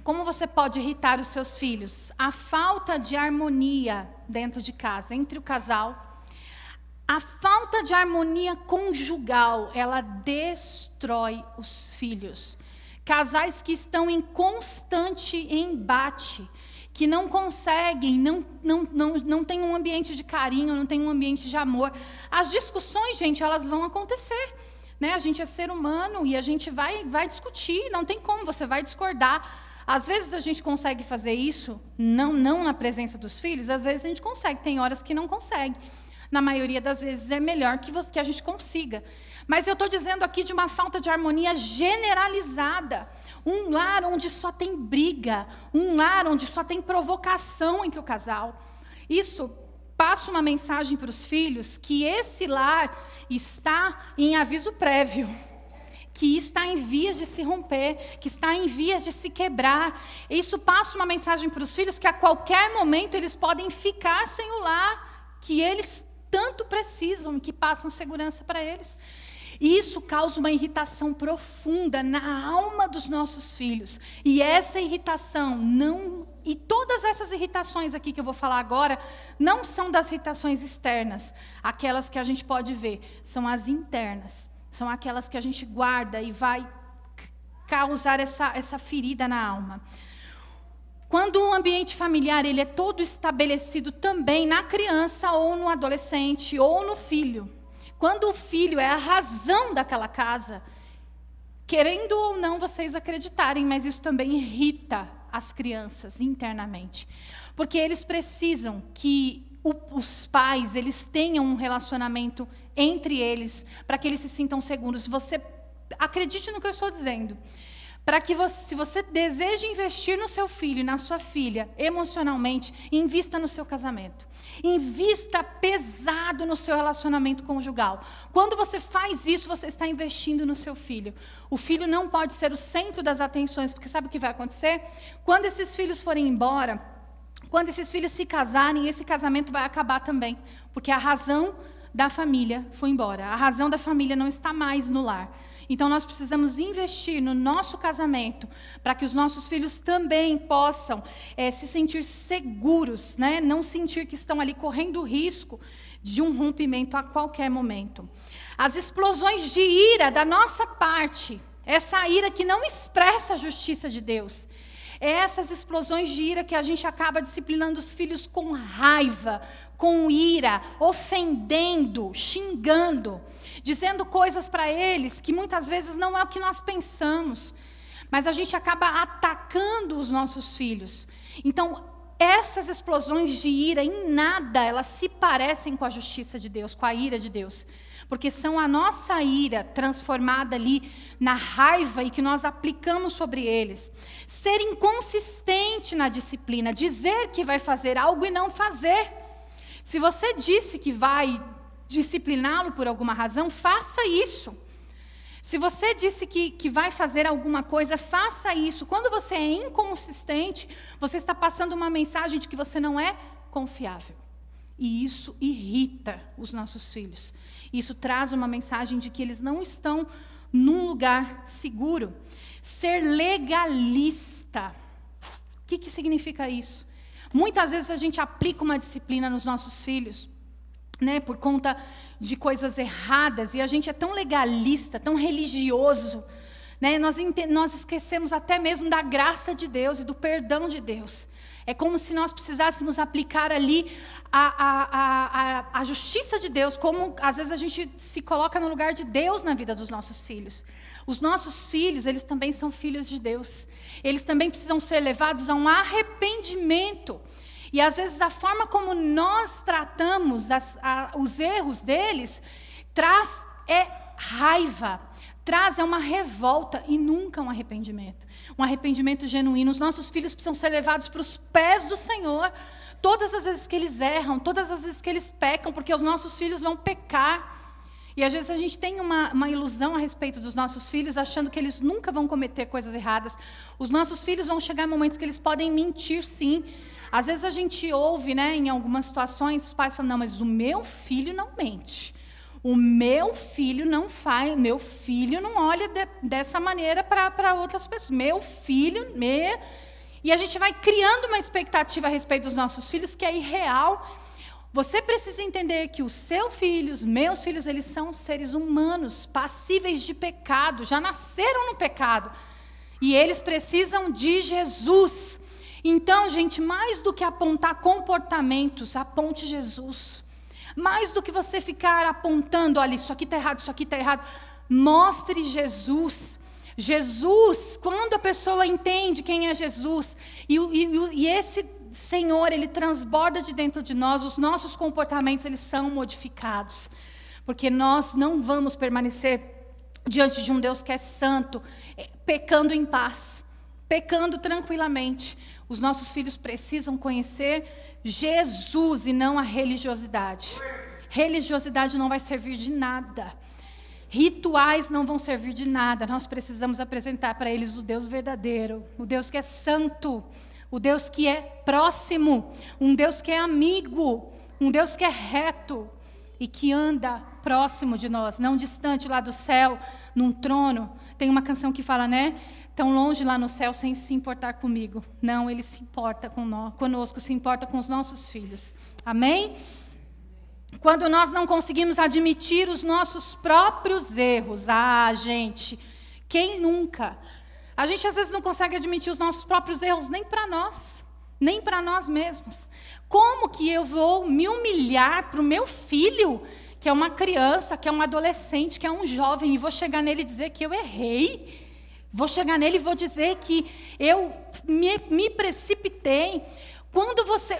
como você pode irritar os seus filhos. A falta de harmonia dentro de casa, entre o casal. A falta de harmonia conjugal, ela destrói os filhos. Casais que estão em constante embate, que não conseguem, não tem um ambiente de carinho, não tem um ambiente de amor. As discussões, gente, elas vão acontecer, né? A gente é ser humano e a gente vai discutir, não tem como, você vai discordar. Às vezes a gente consegue fazer isso, não na presença dos filhos, às vezes a gente consegue, tem horas que não consegue. Na maioria das vezes é melhor que a gente consiga. Mas eu estou dizendo aqui de uma falta de harmonia generalizada. Um lar onde só tem briga, um lar onde só tem provocação entre o casal. Isso passa uma mensagem para os filhos que esse lar está em aviso prévio, que está em vias de se romper, que está em vias de se quebrar. Isso passa uma mensagem para os filhos que a qualquer momento eles podem ficar sem o lar que eles tanto precisam e que passam segurança para eles. E isso causa uma irritação profunda na alma dos nossos filhos. E essa irritação e todas essas irritações aqui que eu vou falar agora, não são das irritações externas, aquelas que a gente pode ver, são as internas. São aquelas que a gente guarda e vai causar essa ferida na alma. Quando o ambiente familiar ele é todo estabelecido também na criança ou no adolescente ou no filho, quando o filho é a razão daquela casa, querendo ou não vocês acreditarem, mas isso também irrita as crianças internamente, porque eles precisam que os pais eles tenham um relacionamento entre eles para que eles se sintam seguros. Você acredite no que eu estou dizendo. Para que se você deseja investir no seu filho e na sua filha, emocionalmente, invista no seu casamento. Invista pesado no seu relacionamento conjugal. Quando você faz isso, você está investindo no seu filho. O filho não pode ser o centro das atenções, porque sabe o que vai acontecer? Quando esses filhos forem embora, quando esses filhos se casarem, esse casamento vai acabar também. Porque a razão da família foi embora. A razão da família não está mais no lar. Então, nós precisamos investir no nosso casamento para que os nossos filhos também possam se sentir seguros, né? Não sentir que estão ali correndo risco de um rompimento a qualquer momento. As explosões de ira da nossa parte, essa ira que não expressa a justiça de Deus, essas explosões de ira que a gente acaba disciplinando os filhos com raiva, com ira, ofendendo, xingando, dizendo coisas para eles que muitas vezes não é o que nós pensamos. mas a gente acaba atacando os nossos filhos. Então, essas explosões de ira, em nada, elas se parecem com a justiça de Deus, com a ira de Deus. Porque são a nossa ira transformada ali na raiva e que nós aplicamos sobre eles. Ser inconsistente na disciplina, dizer que vai fazer algo e não fazer. Se você disse que vai discipliná-lo por alguma razão, faça isso. Se você disse que vai fazer alguma coisa, faça isso. Quando você é inconsistente, você está passando uma mensagem de que você não é confiável. E isso irrita os nossos filhos. Isso traz uma mensagem de que eles não estão num lugar seguro. Ser legalista. O que significa isso? Muitas vezes a gente aplica uma disciplina nos nossos filhos, né, por conta de coisas erradas, e a gente é tão legalista, tão religioso, né, nós esquecemos até mesmo da graça de Deus e do perdão de Deus. É como se nós precisássemos aplicar ali a justiça de Deus, como às vezes a gente se coloca no lugar de Deus na vida dos nossos filhos. Os nossos filhos, eles também são filhos de Deus. Eles também precisam ser levados a um arrependimento. E às vezes a forma como nós tratamos os erros deles, traz raiva, traz uma revolta e nunca um arrependimento. Um arrependimento genuíno. Os nossos filhos precisam ser levados para os pés do Senhor. Todas as vezes que eles erram, todas as vezes que eles pecam, porque os nossos filhos vão pecar. E às vezes a gente tem uma ilusão a respeito dos nossos filhos, achando que eles nunca vão cometer coisas erradas. Os nossos filhos vão chegar em momentos que eles podem mentir, sim. Às vezes a gente ouve, né, em algumas situações, os pais falam, não, mas o meu filho não mente. O meu filho não faz, meu filho não olha dessa maneira para outras pessoas. Meu filho, E a gente vai criando uma expectativa a respeito dos nossos filhos que é irreal. Você precisa entender que os seus filhos, meus filhos, eles são seres humanos, passíveis de pecado, já nasceram no pecado. E eles precisam de Jesus. Então, gente, mais do que apontar comportamentos, aponte Jesus. Mais do que você ficar apontando, olha, isso aqui está errado, isso aqui está errado. Mostre Jesus. Jesus, quando a pessoa entende quem é Jesus, e esse Senhor, Ele transborda de dentro de nós, os nossos comportamentos, eles são modificados. Porque nós não vamos permanecer diante de um Deus que é santo, pecando em paz, pecando tranquilamente. Os nossos filhos precisam conhecer Jesus e não a religiosidade. Religiosidade não vai servir de nada. Rituais não vão servir de nada. Nós precisamos apresentar para eles o Deus verdadeiro, o Deus que é santo, o Deus que é próximo, um Deus que é amigo, um Deus que é reto e que anda próximo de nós, não distante lá do céu, num trono. Tem uma canção que fala, né? Tão longe lá no céu sem se importar comigo. Não, Ele se importa conosco, se importa com os nossos filhos. Amém? Quando nós não conseguimos admitir os nossos próprios erros. Gente, quem nunca? A gente às vezes não consegue admitir os nossos próprios erros nem para nós mesmos. Como que eu vou me humilhar para o meu filho, que é uma criança, que é um adolescente, que é um jovem, e vou chegar nele e dizer que eu errei? Vou chegar nele e vou dizer que eu me precipitei.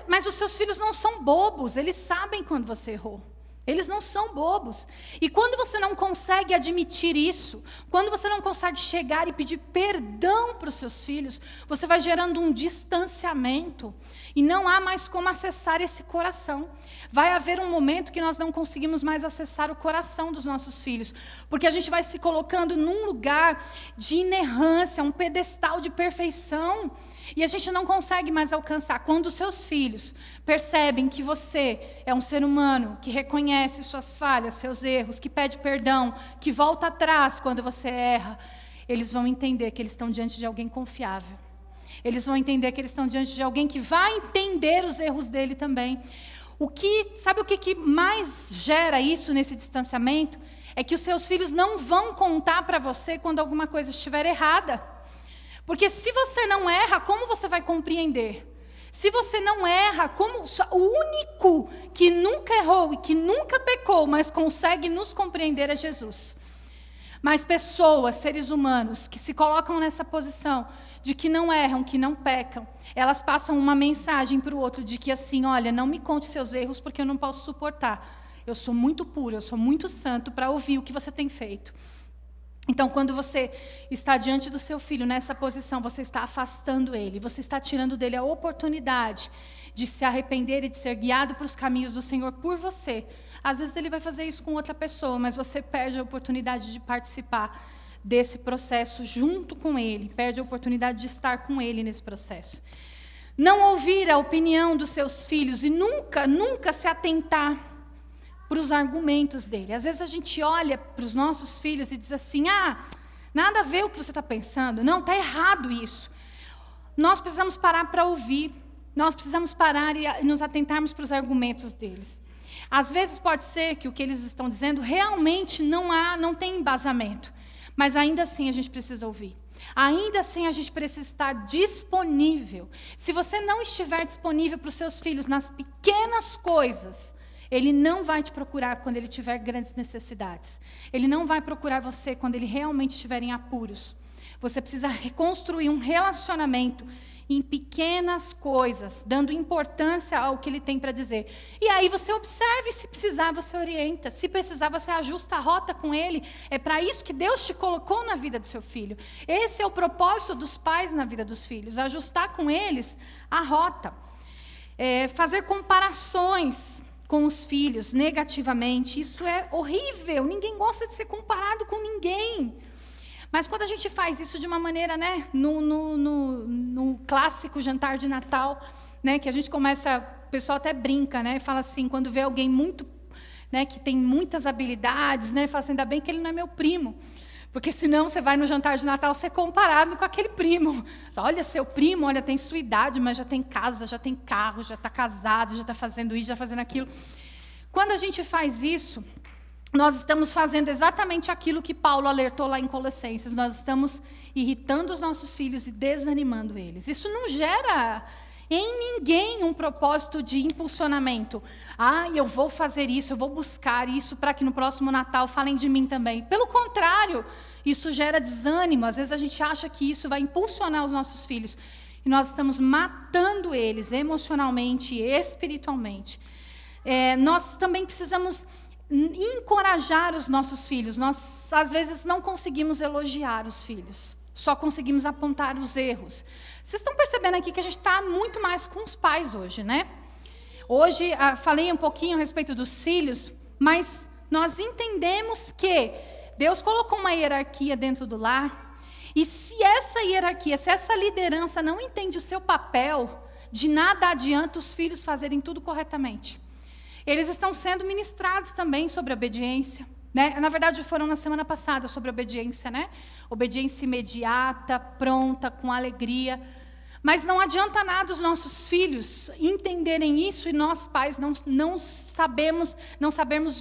Mas os seus filhos não são bobos, eles sabem quando você errou. Eles não são bobos. E quando você não consegue admitir isso, quando você não consegue chegar e pedir perdão para os seus filhos, você vai gerando um distanciamento. E não há mais como acessar esse coração. Vai haver um momento que nós não conseguimos mais acessar o coração dos nossos filhos. Porque a gente vai se colocando num lugar de inerrância, um pedestal de perfeição. E a gente não consegue mais alcançar. Quando os seus filhos percebem que você é um ser humano, que reconhece suas falhas, seus erros, que pede perdão, que volta atrás quando você erra, eles vão entender que eles estão diante de alguém confiável. Eles vão entender que eles estão diante de alguém que vai entender os erros dele também. Sabe o que mais gera isso nesse distanciamento? É que os seus filhos não vão contar para você quando alguma coisa estiver errada. Porque se você não erra, como você vai compreender? Se você não erra, o único que nunca errou e que nunca pecou, mas consegue nos compreender é Jesus. Mas pessoas, seres humanos, que se colocam nessa posição de que não erram, que não pecam, elas passam uma mensagem para o outro de que assim, olha, não me conte seus erros porque eu não posso suportar. Eu sou muito puro, eu sou muito santo para ouvir o que você tem feito. Então, quando você está diante do seu filho nessa posição, você está afastando ele, você está tirando dele a oportunidade de se arrepender e de ser guiado para os caminhos do Senhor por você. Às vezes ele vai fazer isso com outra pessoa, mas você perde a oportunidade de participar desse processo junto com ele, perde a oportunidade de estar com ele nesse processo. Não ouvir a opinião dos seus filhos e nunca se atentar para os argumentos dele. Às vezes a gente olha para os nossos filhos e diz assim, nada a ver o que você está pensando, não, está errado isso. Nós precisamos parar para ouvir, nós precisamos parar e nos atentarmos para os argumentos deles. Às vezes pode ser que o que eles estão dizendo realmente não tem embasamento, mas ainda assim a gente precisa ouvir. Ainda assim a gente precisa estar disponível. Se você não estiver disponível para os seus filhos nas pequenas coisas, ele não vai te procurar quando ele tiver grandes necessidades. Ele não vai procurar você quando ele realmente estiver em apuros. Você precisa reconstruir um relacionamento em pequenas coisas, dando importância ao que ele tem para dizer. E aí você observe, se precisar você orienta, se precisar você ajusta a rota com ele. É para isso que Deus te colocou na vida do seu filho. Esse é o propósito dos pais na vida dos filhos, ajustar com eles a rota. Fazer comparações com os filhos negativamente, isso é horrível, ninguém gosta de ser comparado com ninguém. Mas quando a gente faz isso de uma maneira, né, no clássico jantar de Natal, né, que a gente começa, o pessoal até brinca, né, fala assim, quando vê alguém muito, né, que tem muitas habilidades, né, fala assim, ainda bem que ele não é meu primo, porque senão você vai no jantar de Natal ser comparado com aquele primo. Olha, seu primo, olha, tem sua idade, mas já tem casa, já tem carro, já está casado, já está fazendo isso, já fazendo aquilo. Quando a gente faz isso, nós estamos fazendo exatamente aquilo que Paulo alertou lá em Colossenses. Nós estamos irritando os nossos filhos e desanimando eles. Isso não gera em ninguém um propósito de impulsionamento. Eu vou fazer isso, eu vou buscar isso para que no próximo Natal falem de mim também. Pelo contrário, isso gera desânimo. Às vezes a gente acha que isso vai impulsionar os nossos filhos. E nós estamos matando eles emocionalmente e espiritualmente. Nós também precisamos encorajar os nossos filhos. Nós, às vezes, não conseguimos elogiar os filhos. Só conseguimos apontar os erros. Vocês estão percebendo aqui que a gente está muito mais com os pais hoje, né? Hoje, falei um pouquinho a respeito dos filhos, mas nós entendemos que Deus colocou uma hierarquia dentro do lar, e se essa hierarquia, se essa liderança não entende o seu papel, de nada adianta os filhos fazerem tudo corretamente. Eles estão sendo ministrados também sobre obediência, né? Na verdade, foram na semana passada sobre obediência, né? Obediência imediata, pronta, com alegria. Mas não adianta nada os nossos filhos entenderem isso e nós, pais, não sabermos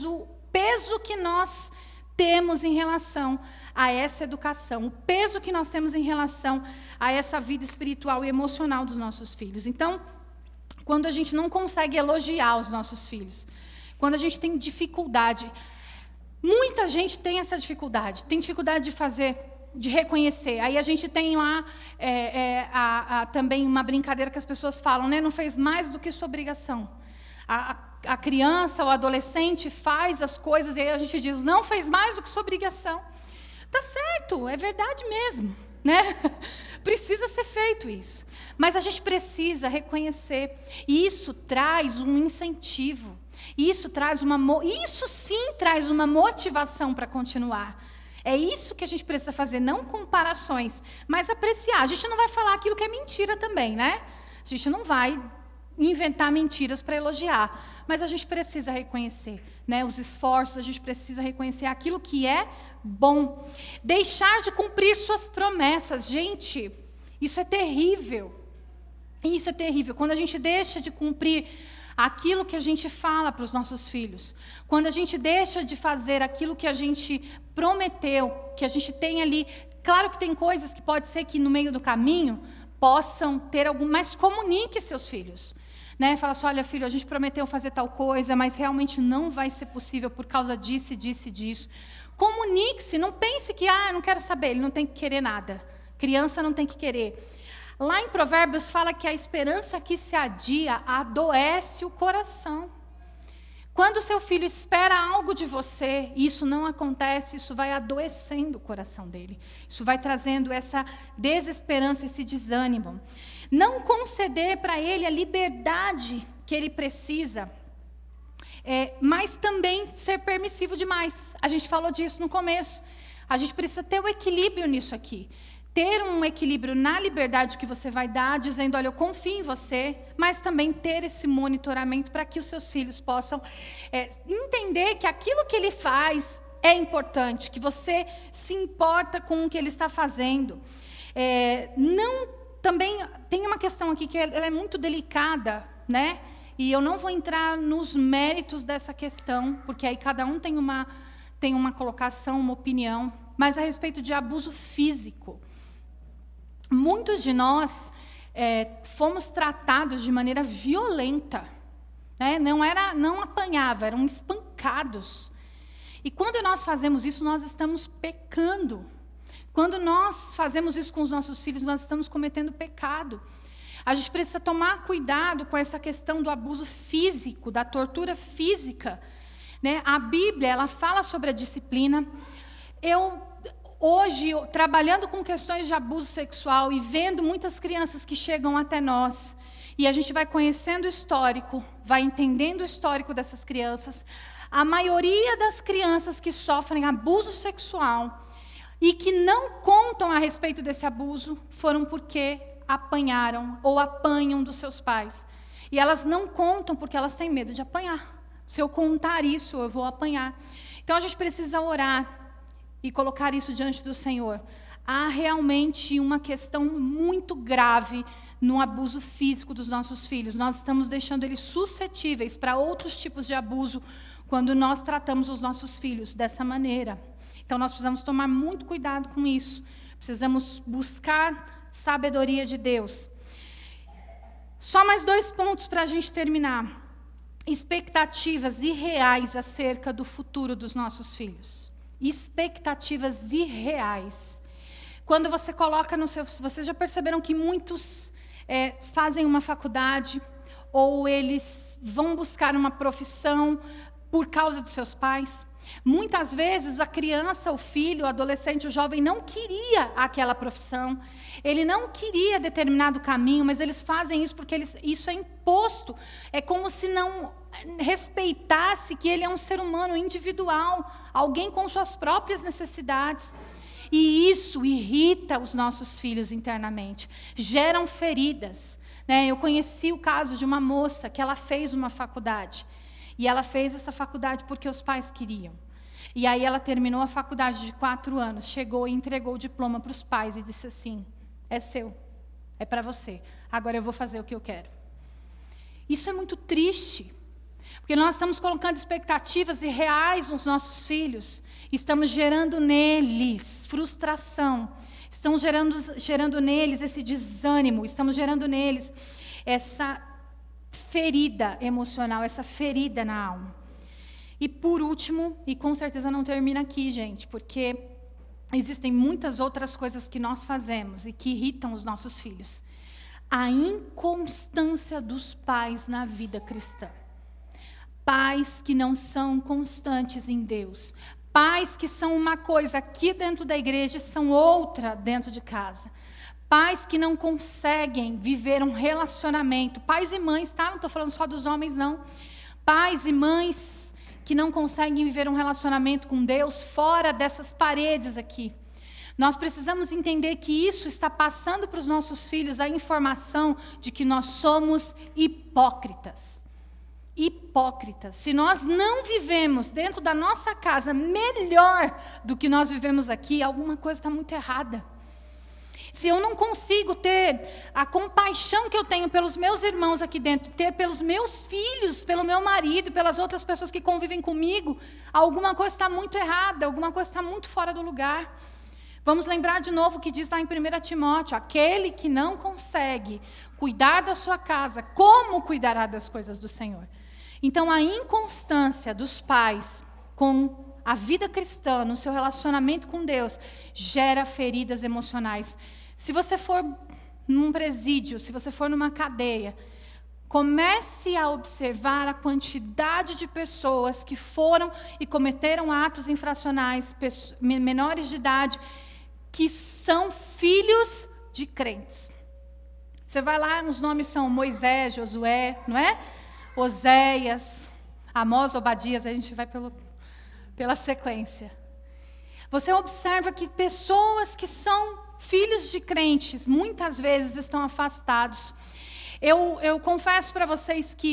o peso que nós temos em relação a essa educação, o peso que nós temos em relação a essa vida espiritual e emocional dos nossos filhos. Então, quando a gente não consegue elogiar os nossos filhos, quando a gente tem dificuldade, muita gente tem essa dificuldade, tem dificuldade de reconhecer. Aí a gente tem lá também uma brincadeira que as pessoas falam, né? Não fez mais do que sua obrigação. A criança, o adolescente faz as coisas e aí a gente diz, não fez mais do que sua obrigação. Tá certo, é verdade mesmo, né? Precisa ser feito isso. Mas a gente precisa reconhecer. E isso traz um incentivo. Isso sim traz uma motivação para continuar. É isso que a gente precisa fazer, não comparações, mas apreciar. A gente não vai falar aquilo que é mentira também, né? A gente não vai inventar mentiras para elogiar. Mas a gente precisa reconhecer, né, os esforços, a gente precisa reconhecer aquilo que é bom. Deixar de cumprir suas promessas. Gente, isso é terrível. Isso é terrível. Quando a gente deixa de cumprir aquilo que a gente fala para os nossos filhos, quando a gente deixa de fazer aquilo que a gente prometeu, que a gente tem ali, claro que tem coisas que pode ser que no meio do caminho possam ter algum, mas comunique seus filhos. Né? Fala assim, olha filho, a gente prometeu fazer tal coisa, mas realmente não vai ser possível por causa disso, disso e disso. Comunique-se, não pense que, eu não quero saber, ele não tem que querer nada. Criança não tem que querer. Lá em Provérbios fala que a esperança que se adia adoece o coração. Quando o seu filho espera algo de você, e isso não acontece, isso vai adoecendo o coração dele. Isso vai trazendo essa desesperança, esse desânimo. Não conceder para ele a liberdade que ele precisa, mas também ser permissivo demais. A gente falou disso no começo. A gente precisa ter o equilíbrio nisso aqui. Ter um equilíbrio na liberdade que você vai dar, dizendo, olha, eu confio em você, mas também ter esse monitoramento para que os seus filhos possam entender que aquilo que ele faz é importante, que você se importa com o que ele está fazendo. Também tem uma questão aqui que ela é muito delicada, né? E eu não vou entrar nos méritos dessa questão, porque aí cada um tem uma colocação, uma opinião, mas a respeito de abuso físico. Muitos de nós fomos tratados de maneira violenta, né? Não apanhava, eram espancados. E quando nós fazemos isso, nós estamos pecando. Quando nós fazemos isso com os nossos filhos, nós estamos cometendo pecado. A gente precisa tomar cuidado com essa questão do abuso físico, da tortura física, né? A Bíblia, ela fala sobre a disciplina. Hoje, trabalhando com questões de abuso sexual e vendo muitas crianças que chegam até nós, e a gente vai conhecendo o histórico, vai entendendo o histórico dessas crianças, a maioria das crianças que sofrem abuso sexual e que não contam a respeito desse abuso, foram porque apanharam ou apanham dos seus pais. E elas não contam porque elas têm medo de apanhar. Se eu contar isso, eu vou apanhar. Então, a gente precisa orar e colocar isso diante do Senhor. Há realmente uma questão muito grave no abuso físico dos nossos filhos. Nós estamos deixando eles suscetíveis para outros tipos de abuso quando nós tratamos os nossos filhos dessa maneira. Então, nós precisamos tomar muito cuidado com isso. Precisamos buscar sabedoria de Deus. Só mais 2 pontos para a gente terminar. Expectativas irreais acerca do futuro dos nossos filhos. Expectativas irreais. Quando você coloca no seu... Vocês já perceberam que muitos fazem uma faculdade ou eles vão buscar uma profissão por causa dos seus pais? Muitas vezes a criança, o filho, o adolescente, o jovem não queria aquela profissão, ele não queria determinado caminho, mas eles fazem isso porque isso é imposto. É como se não respeitasse que ele é um ser humano individual, alguém com suas próprias necessidades. E isso irrita os nossos filhos internamente, geram feridas, né? Eu conheci o caso de uma moça que ela fez uma faculdade. E ela fez essa faculdade porque os pais queriam. E aí ela terminou a faculdade de 4 anos, chegou e entregou o diploma para os pais e disse assim, é seu, é para você, agora eu vou fazer o que eu quero. Isso é muito triste, porque nós estamos colocando expectativas irreais nos nossos filhos, estamos gerando neles frustração, estamos gerando neles esse desânimo, estamos gerando neles essa ferida emocional, essa ferida na alma. E por último, e com certeza não termina aqui, gente, porque existem muitas outras coisas que nós fazemos e que irritam os nossos filhos. A inconstância dos pais na vida cristã. Pais que não são constantes em Deus. Pais que são uma coisa aqui dentro da igreja e são outra dentro de casa. Pais que não conseguem viver um relacionamento. Pais e mães, tá? Não estou falando só dos homens, não. Pais e mães que não conseguem viver um relacionamento com Deus fora dessas paredes aqui. Nós precisamos entender que isso está passando para os nossos filhos a informação de que nós somos hipócritas. Hipócritas. Se nós não vivemos dentro da nossa casa melhor do que nós vivemos aqui, alguma coisa está muito errada. Se eu não consigo ter a compaixão que eu tenho pelos meus irmãos aqui dentro, ter pelos meus filhos, pelo meu marido, pelas outras pessoas que convivem comigo, alguma coisa está muito errada, alguma coisa está muito fora do lugar. Vamos lembrar de novo o que diz lá em 1 Timóteo, aquele que não consegue cuidar da sua casa, como cuidará das coisas do Senhor? Então, a inconstância dos pais com a vida cristã, no seu relacionamento com Deus, gera feridas emocionais. Se você for num presídio, se você for numa cadeia, comece a observar a quantidade de pessoas que foram e cometeram atos infracionais, menores de idade, que são filhos de crentes. Você vai lá, os nomes são Moisés, Josué, não é? Oséias, Amós, Obadias, a gente vai pela sequência. Você observa que pessoas que são filhos de crentes, muitas vezes estão afastados. Eu confesso para vocês que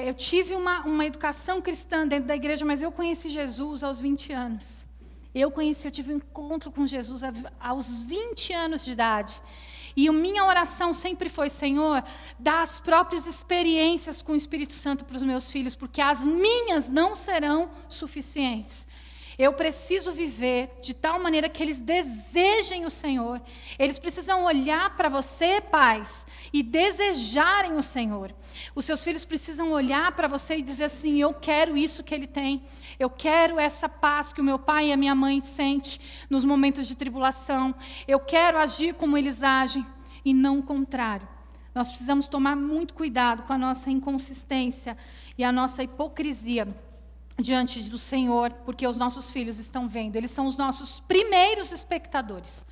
eu tive uma educação cristã dentro da igreja, mas eu conheci Jesus aos 20 anos. Eu tive um encontro com Jesus aos 20 anos de idade. E a minha oração sempre foi: Senhor, dá as próprias experiências com o Espírito Santo para os meus filhos, porque as minhas não serão suficientes. Eu preciso viver de tal maneira que eles desejem o Senhor. Eles precisam olhar para você, pais, e desejarem o Senhor. Os seus filhos precisam olhar para você e dizer assim: eu quero isso que ele tem. Eu quero essa paz que o meu pai e a minha mãe sentem nos momentos de tribulação. Eu quero agir como eles agem e não o contrário. Nós precisamos tomar muito cuidado com a nossa inconsistência e a nossa hipocrisia diante do Senhor, porque os nossos filhos estão vendo. Eles são os nossos primeiros espectadores.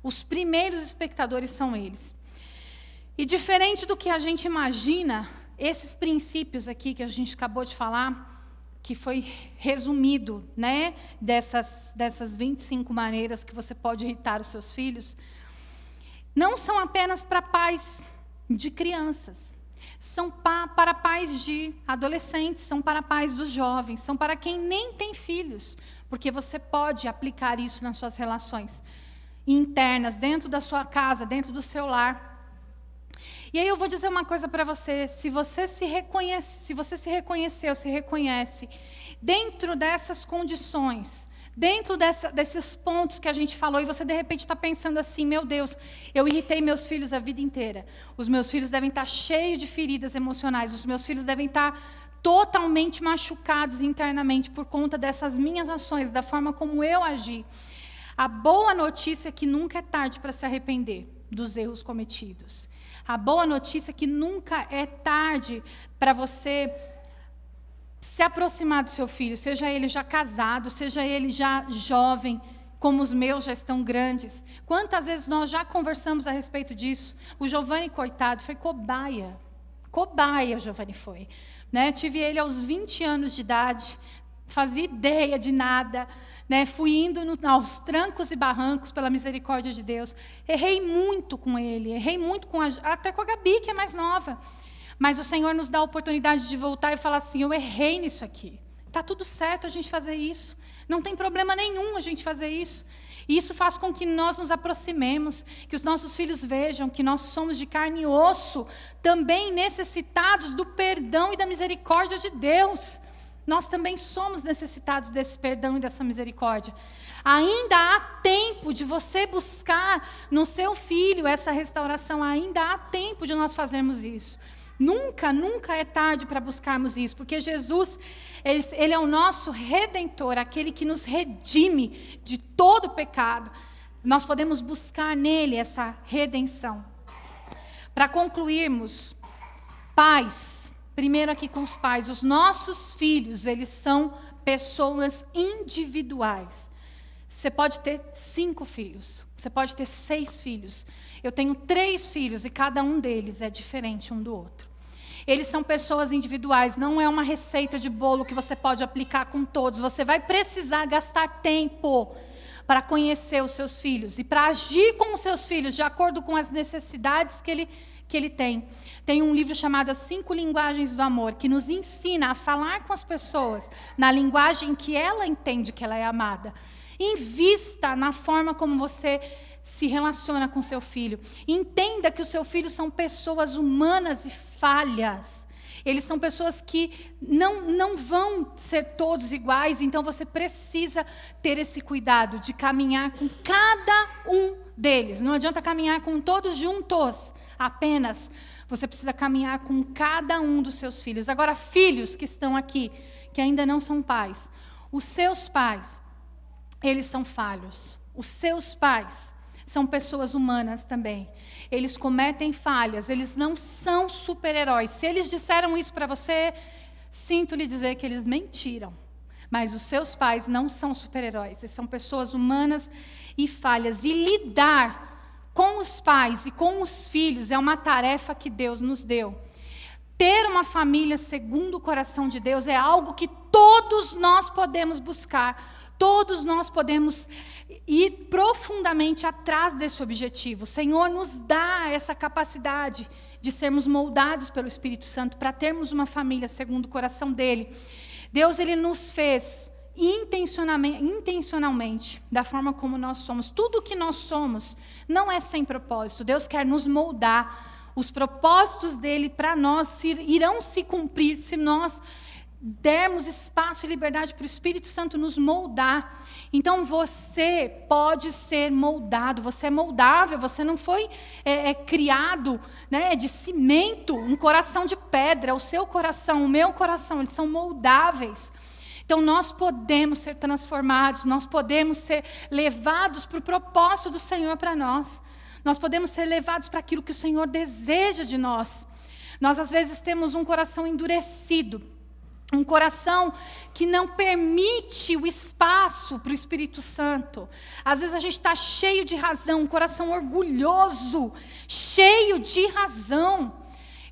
Os primeiros espectadores são eles. E diferente do que a gente imagina, esses princípios aqui que a gente acabou de falar, que foi resumido, né, dessas 25 maneiras que você pode irritar os seus filhos, não são apenas para pais de crianças. São para pais de adolescentes, são para pais dos jovens, são para quem nem tem filhos, porque você pode aplicar isso nas suas relações internas, dentro da sua casa, dentro do seu lar. E aí eu vou dizer uma coisa para você: se você se reconheceu, se reconhece dentro dessas condições, dentro desses pontos que a gente falou, e você de repente está pensando assim: meu Deus, eu irritei meus filhos a vida inteira. Os meus filhos devem estar cheios de feridas emocionais. Os meus filhos devem estar totalmente machucados internamente por conta dessas minhas ações, da forma como eu agi. A boa notícia é que nunca é tarde para se arrepender dos erros cometidos. A boa notícia é que nunca é tarde para você se aproximar do seu filho, seja ele já casado, seja ele já jovem, como os meus já estão grandes. Quantas vezes nós já conversamos a respeito disso? O Giovanni, coitado, foi cobaia. Cobaia o Giovanni foi. Né? Tive ele aos 20 anos de idade, fazia ideia de nada. Né? Fui indo aos trancos e barrancos pela misericórdia de Deus. Errei muito com ele, errei muito até com a Gabi, que é mais nova. Mas o Senhor nos dá a oportunidade de voltar e falar assim: eu errei nisso aqui. Está tudo certo a gente fazer isso. Não tem problema nenhum a gente fazer isso. E isso faz com que nós nos aproximemos, que os nossos filhos vejam que nós somos de carne e osso, também necessitados do perdão e da misericórdia de Deus. Nós também somos necessitados desse perdão e dessa misericórdia. Ainda há tempo de você buscar no seu filho essa restauração. Ainda há tempo de nós fazermos isso. Nunca, nunca é tarde para buscarmos isso, porque Jesus, ele é o nosso Redentor, aquele que nos redime de todo pecado. Nós podemos buscar nele essa redenção. Para concluirmos, pais, primeiro aqui com os pais, os nossos filhos, eles são pessoas individuais. Você pode ter 5 filhos, você pode ter 6 filhos. Eu tenho 3 filhos e cada um deles é diferente um do outro. Eles são pessoas individuais, não é uma receita de bolo que você pode aplicar com todos. Você vai precisar gastar tempo para conhecer os seus filhos e para agir com os seus filhos de acordo com as necessidades que ele tem. Tem um livro chamado As 5 Linguagens do Amor, que nos ensina a falar com as pessoas na linguagem que ela entende que ela é amada. Invista na forma como você se relaciona com seu filho. Entenda que o seu filho são pessoas humanas e falhas. Eles são pessoas que não vão ser todos iguais, então você precisa ter esse cuidado de caminhar com cada um deles. Não adianta caminhar com todos juntos, apenas, Você precisa caminhar com cada um dos seus filhos. Agora, filhos que estão aqui, que ainda não são pais, os seus pais, eles são falhos. Os seus pais são pessoas humanas também. Eles cometem falhas, eles não são super-heróis. Se eles disseram isso para você, sinto lhe dizer que eles mentiram. Mas os seus pais não são super-heróis, eles são pessoas humanas e falhas. E lidar com os pais e com os filhos é uma tarefa que Deus nos deu. Ter uma família segundo o coração de Deus é algo que todos nós podemos buscar, todos nós podemos ir profundamente atrás desse objetivo. O Senhor nos dá essa capacidade de sermos moldados pelo Espírito Santo para termos uma família segundo o coração dele. Deus, ele nos fez intencionalmente, da forma como nós somos. Tudo o que nós somos não é sem propósito. Deus quer nos moldar. Os propósitos dele para nós irão se cumprir se nós dermos espaço e liberdade para o Espírito Santo nos moldar. Então você pode ser moldado, você é moldável, você não foi criado, né, de cimento, um coração de pedra. O seu coração, o meu coração, eles são moldáveis. Então nós podemos ser transformados, nós podemos ser levados para o propósito do Senhor para nós. Nós podemos ser levados para aquilo que o Senhor deseja de nós. Nós às vezes temos um coração endurecido, um coração que não permite o espaço para o Espírito Santo. Às vezes a gente está cheio de razão, um coração orgulhoso, cheio de razão.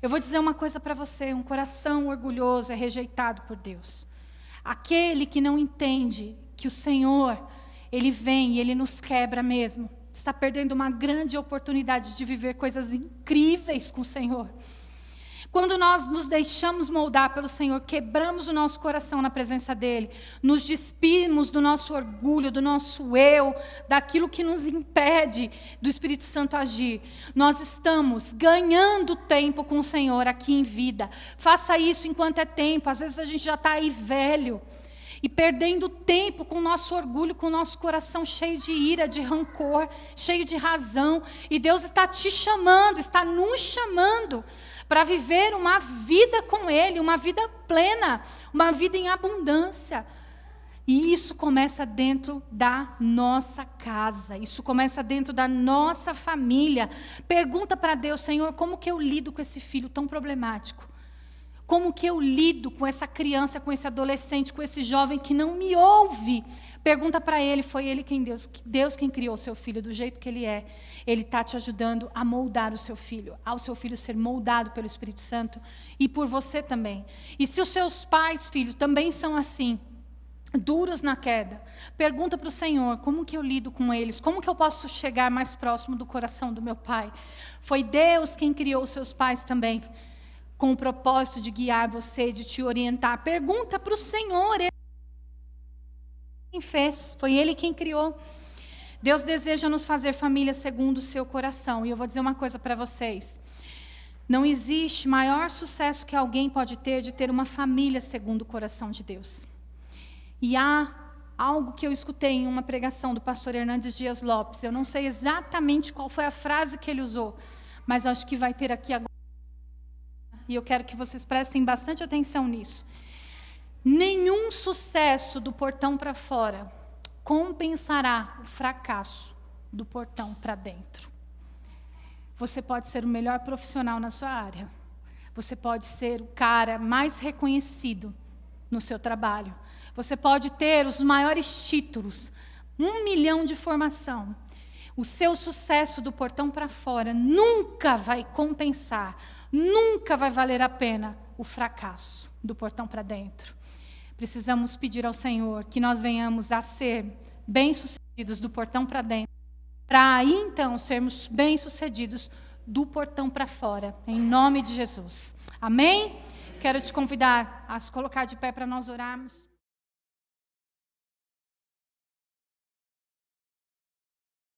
Eu vou dizer uma coisa para você, um coração orgulhoso é rejeitado por Deus. Aquele que não entende que o Senhor, ele vem e ele nos quebra mesmo, está perdendo uma grande oportunidade de viver coisas incríveis com o Senhor. Quando nós nos deixamos moldar pelo Senhor, quebramos o nosso coração na presença dEle, nos despimos do nosso orgulho, do nosso eu, daquilo que nos impede do Espírito Santo agir, nós estamos ganhando tempo com o Senhor aqui em vida. Faça isso enquanto é tempo. Às vezes a gente já está aí velho e perdendo tempo com o nosso orgulho, com o nosso coração cheio de ira, de rancor, cheio de razão. E Deus está te chamando, está nos chamando para viver uma vida com Ele, uma vida plena, uma vida em abundância. E isso começa dentro da nossa casa, isso começa dentro da nossa família. Pergunta para Deus: Senhor, como que eu lido com esse filho tão problemático? Como que eu lido com essa criança, com esse adolescente, com esse jovem que não me ouve? Pergunta para ele. Foi ele Deus quem criou o seu filho do jeito que ele é. Ele está te ajudando a moldar o seu filho, ao seu filho ser moldado pelo Espírito Santo e por você também. E se os seus pais, filho, também são assim, duros na queda, pergunta para o Senhor: como que eu lido com eles? Como que eu posso chegar mais próximo do coração do meu pai? Foi Deus quem criou os seus pais também, com o propósito de guiar você, de te orientar. Pergunta para o Senhor. Ele quem fez, foi Ele quem criou. Deus deseja nos fazer família segundo o seu coração. E eu vou dizer uma coisa para vocês: não existe maior sucesso que alguém pode ter de ter uma família segundo o coração de Deus. E há algo que eu escutei em uma pregação do pastor Hernandes Dias Lopes. Eu não sei exatamente qual foi a frase que ele usou, mas acho que vai ter aqui agora. E eu quero que vocês prestem bastante atenção nisso. Nenhum sucesso do portão para fora compensará o fracasso do portão para dentro. Você pode ser o melhor profissional na sua área. Você pode ser o cara mais reconhecido no seu trabalho. Você pode ter os maiores títulos, 1 milhão de formação. O seu sucesso do portão para fora nunca vai compensar, nunca vai valer a pena o fracasso do portão para dentro. Precisamos pedir ao Senhor que nós venhamos a ser bem-sucedidos do portão para dentro, para aí então sermos bem-sucedidos do portão para fora, em nome de Jesus. Amém? Quero te convidar a se colocar de pé para nós orarmos.